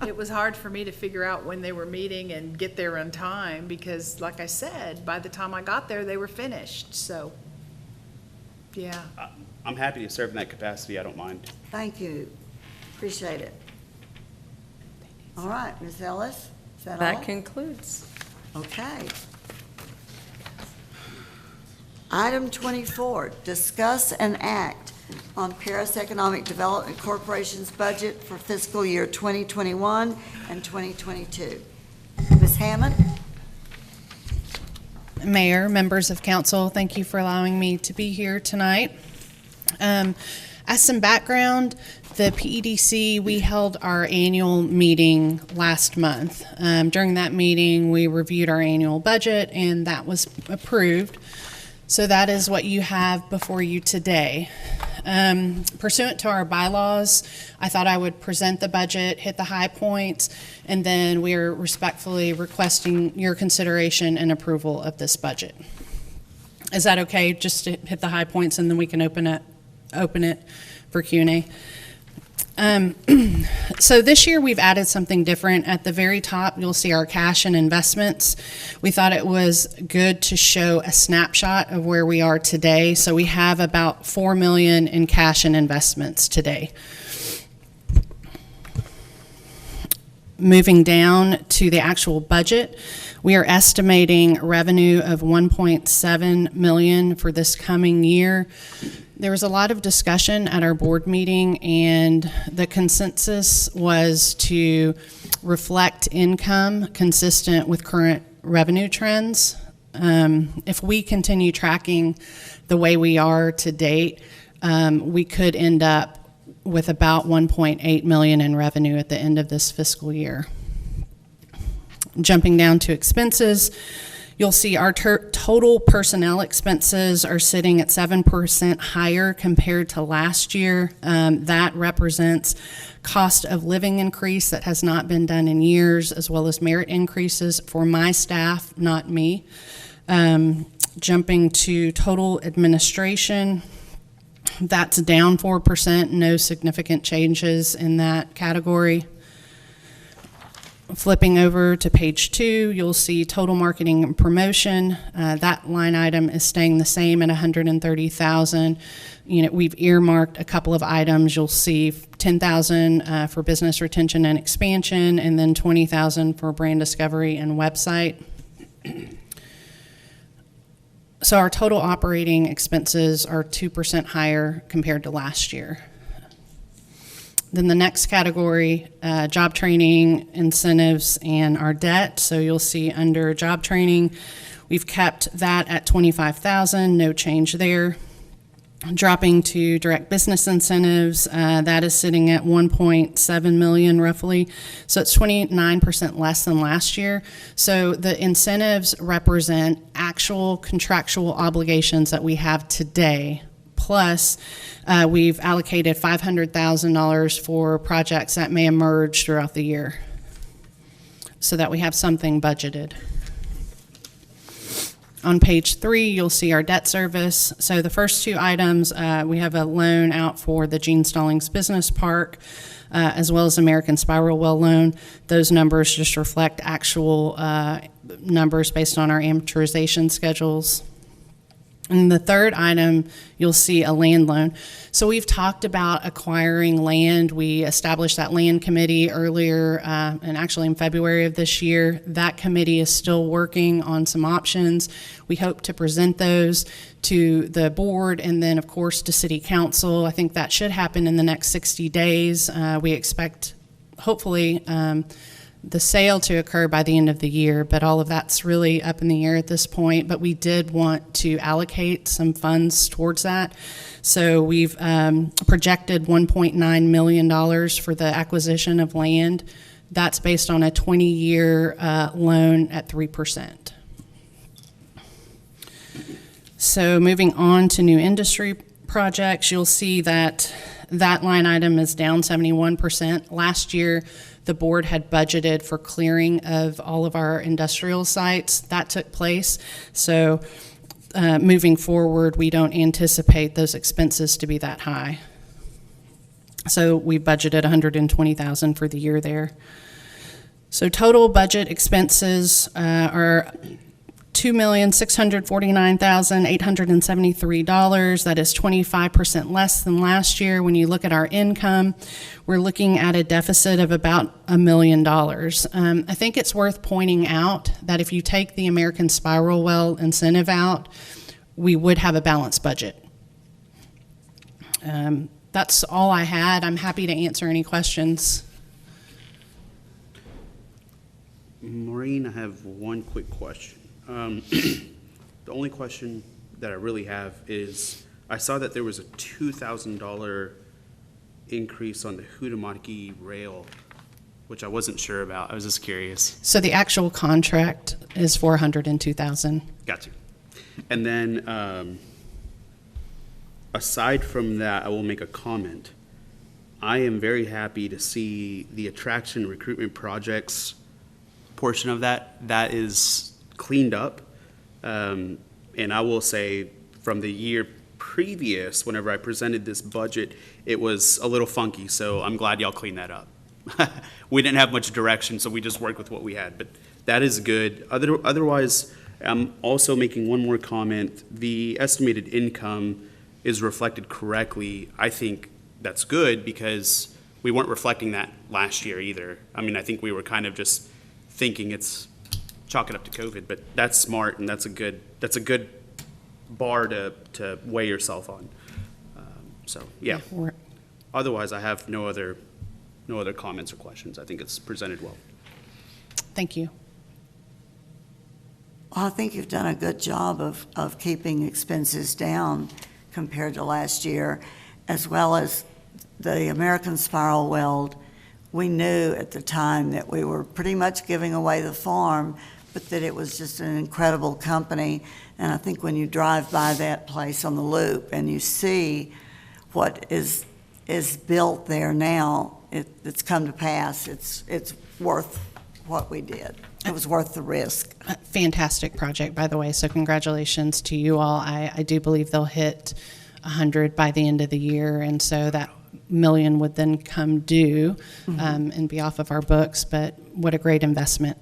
It was hard for me to figure out when they were meeting and get there on time, because like I said, by the time I got there, they were finished, so, yeah. I'm happy to serve in that capacity, I don't mind. Thank you, appreciate it. All right, Ms. Ellis, is that all? That concludes. Okay. Item 24, discuss and act on Paris Economic Development Corporation's budget for fiscal year 2021 and 2022. Ms. Hammond? Mayor, members of council, thank you for allowing me to be here tonight. As some background, the PEDC, we held our annual meeting last month. During that meeting, we reviewed our annual budget, and that was approved. So that is what you have before you today. Pursuant to our bylaws, I thought I would present the budget, hit the high points, and then we are respectfully requesting your consideration and approval of this budget. Is that okay? Just to hit the high points, and then we can open it for Q&A. So this year we've added something different. At the very top, you'll see our cash and investments. We thought it was good to show a snapshot of where we are today. So we have about $4 million in cash and investments today. Moving down to the actual budget, we are estimating revenue of $1.7 million for this coming year. There was a lot of discussion at our board meeting, and the consensus was to reflect income consistent with current revenue trends. If we continue tracking the way we are to date, we could end up with about 1.8 million in revenue at the end of this fiscal year. Jumping down to expenses, you'll see our total personnel expenses are sitting at 7% higher compared to last year. That represents cost of living increase that has not been done in years, as well as merit increases for my staff, not me. Jumping to total administration, that's down 4%, no significant changes in that category. Flipping over to page 2, you'll see total marketing and promotion. That line item is staying the same at $130,000. We've earmarked a couple of items. You'll see $10,000 for business retention and expansion, and then $20,000 for brand discovery and website. So our total operating expenses are 2% higher compared to last year. Then the next category, job training, incentives, and our debt. So you'll see under job training, we've kept that at $25,000, no change there. Dropping to direct business incentives, that is sitting at 1.7 million roughly. So it's 29% less than last year. So the incentives represent actual contractual obligations that we have today. Plus, we've allocated $500,000 for projects that may emerge throughout the year so that we have something budgeted. On page 3, you'll see our debt service. So the first two items, we have a loan out for the Gene Stallings Business Park, as well as American Spiral Well loan. Those numbers just reflect actual numbers based on our amortization schedules. And the third item, you'll see a land loan. So we've talked about acquiring land. We established that land committee earlier, and actually in February of this year. That committee is still working on some options. We hope to present those to the board and then, of course, to City Council. I think that should happen in the next 60 days. We expect, hopefully, the sale to occur by the end of the year, but all of that's really up in the air at this point. But we did want to allocate some funds towards that. So we've projected $1.9 million for the acquisition of land. That's based on a 20-year loan at 3%. So moving on to new industry projects, you'll see that that line item is down 71%. Last year, the board had budgeted for clearing of all of our industrial sites. That took place. So moving forward, we don't anticipate those expenses to be that high. So we budgeted $120,000 for the year there. So total budget expenses are $2,649,873. That is 25% less than last year. When you look at our income, we're looking at a deficit of about $1 million. I think it's worth pointing out that if you take the American Spiral Well incentive out, we would have a balanced budget. That's all I had. I'm happy to answer any questions. Maureen, I have one quick question. The only question that I really have is, I saw that there was a $2,000 increase on the Hootamonte rail, which I wasn't sure about. I was just curious. So the actual contract is $402,000. Got you. And then, aside from that, I will make a comment. I am very happy to see the attraction recruitment projects portion of that is cleaned up. And I will say, from the year previous, whenever I presented this budget, it was a little funky, so I'm glad y'all cleaned that up. We didn't have much direction, so we just worked with what we had, but that is good. Otherwise, I'm also making one more comment. The estimated income is reflected correctly. I think that's good, because we weren't reflecting that last year either. I mean, I think we were kind of just thinking it's chalk it up to COVID, but that's smart, and that's a good bar to weigh yourself on. So yeah. Otherwise, I have no other comments or questions. I think it's presented well. Thank you. Well, I think you've done a good job of keeping expenses down compared to last year, as well as the American Spiral Weld. We knew at the time that we were pretty much giving away the farm, but that it was just an incredible company. And I think when you drive by that place on the Loop and you see what is built there now, it's come to pass. It's worth what we did. It was worth the risk. Fantastic project, by the way, so congratulations to you all. I do believe they'll hit 100 by the end of the year, and so that million would then come due and be off of our books, but what a great investment.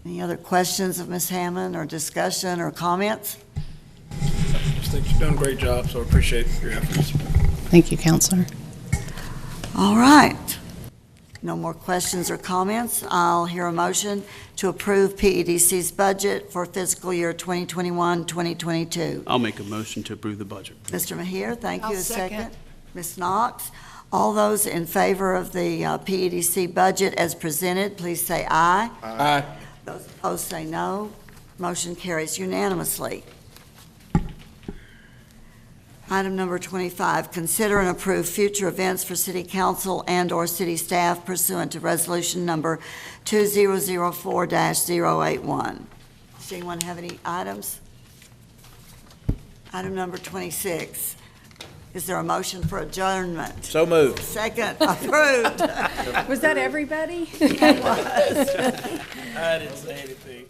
Any other questions of Ms. Hammond, or discussion or comments? I just think you've done a great job, so I appreciate your efforts. Thank you, Counselor. All right. No more questions or comments. I'll hear a motion to approve PEDC's budget for fiscal year 2021-2022. I'll make a motion to approve the budget. Mr. Mahir, thank you. I'll A second. Ms. Knox, all those in favor of the PEDC budget as presented, please say aye. Aye. Those opposed say no. Motion carries unanimously. Item number 25, consider and approve future events for city council and/or city staff pursuant to resolution number 2004-081. Does anyone have any items? Item number 26, is there a motion for adjournment? So moved. Second, approved. Was that everybody? It was. I didn't say anything.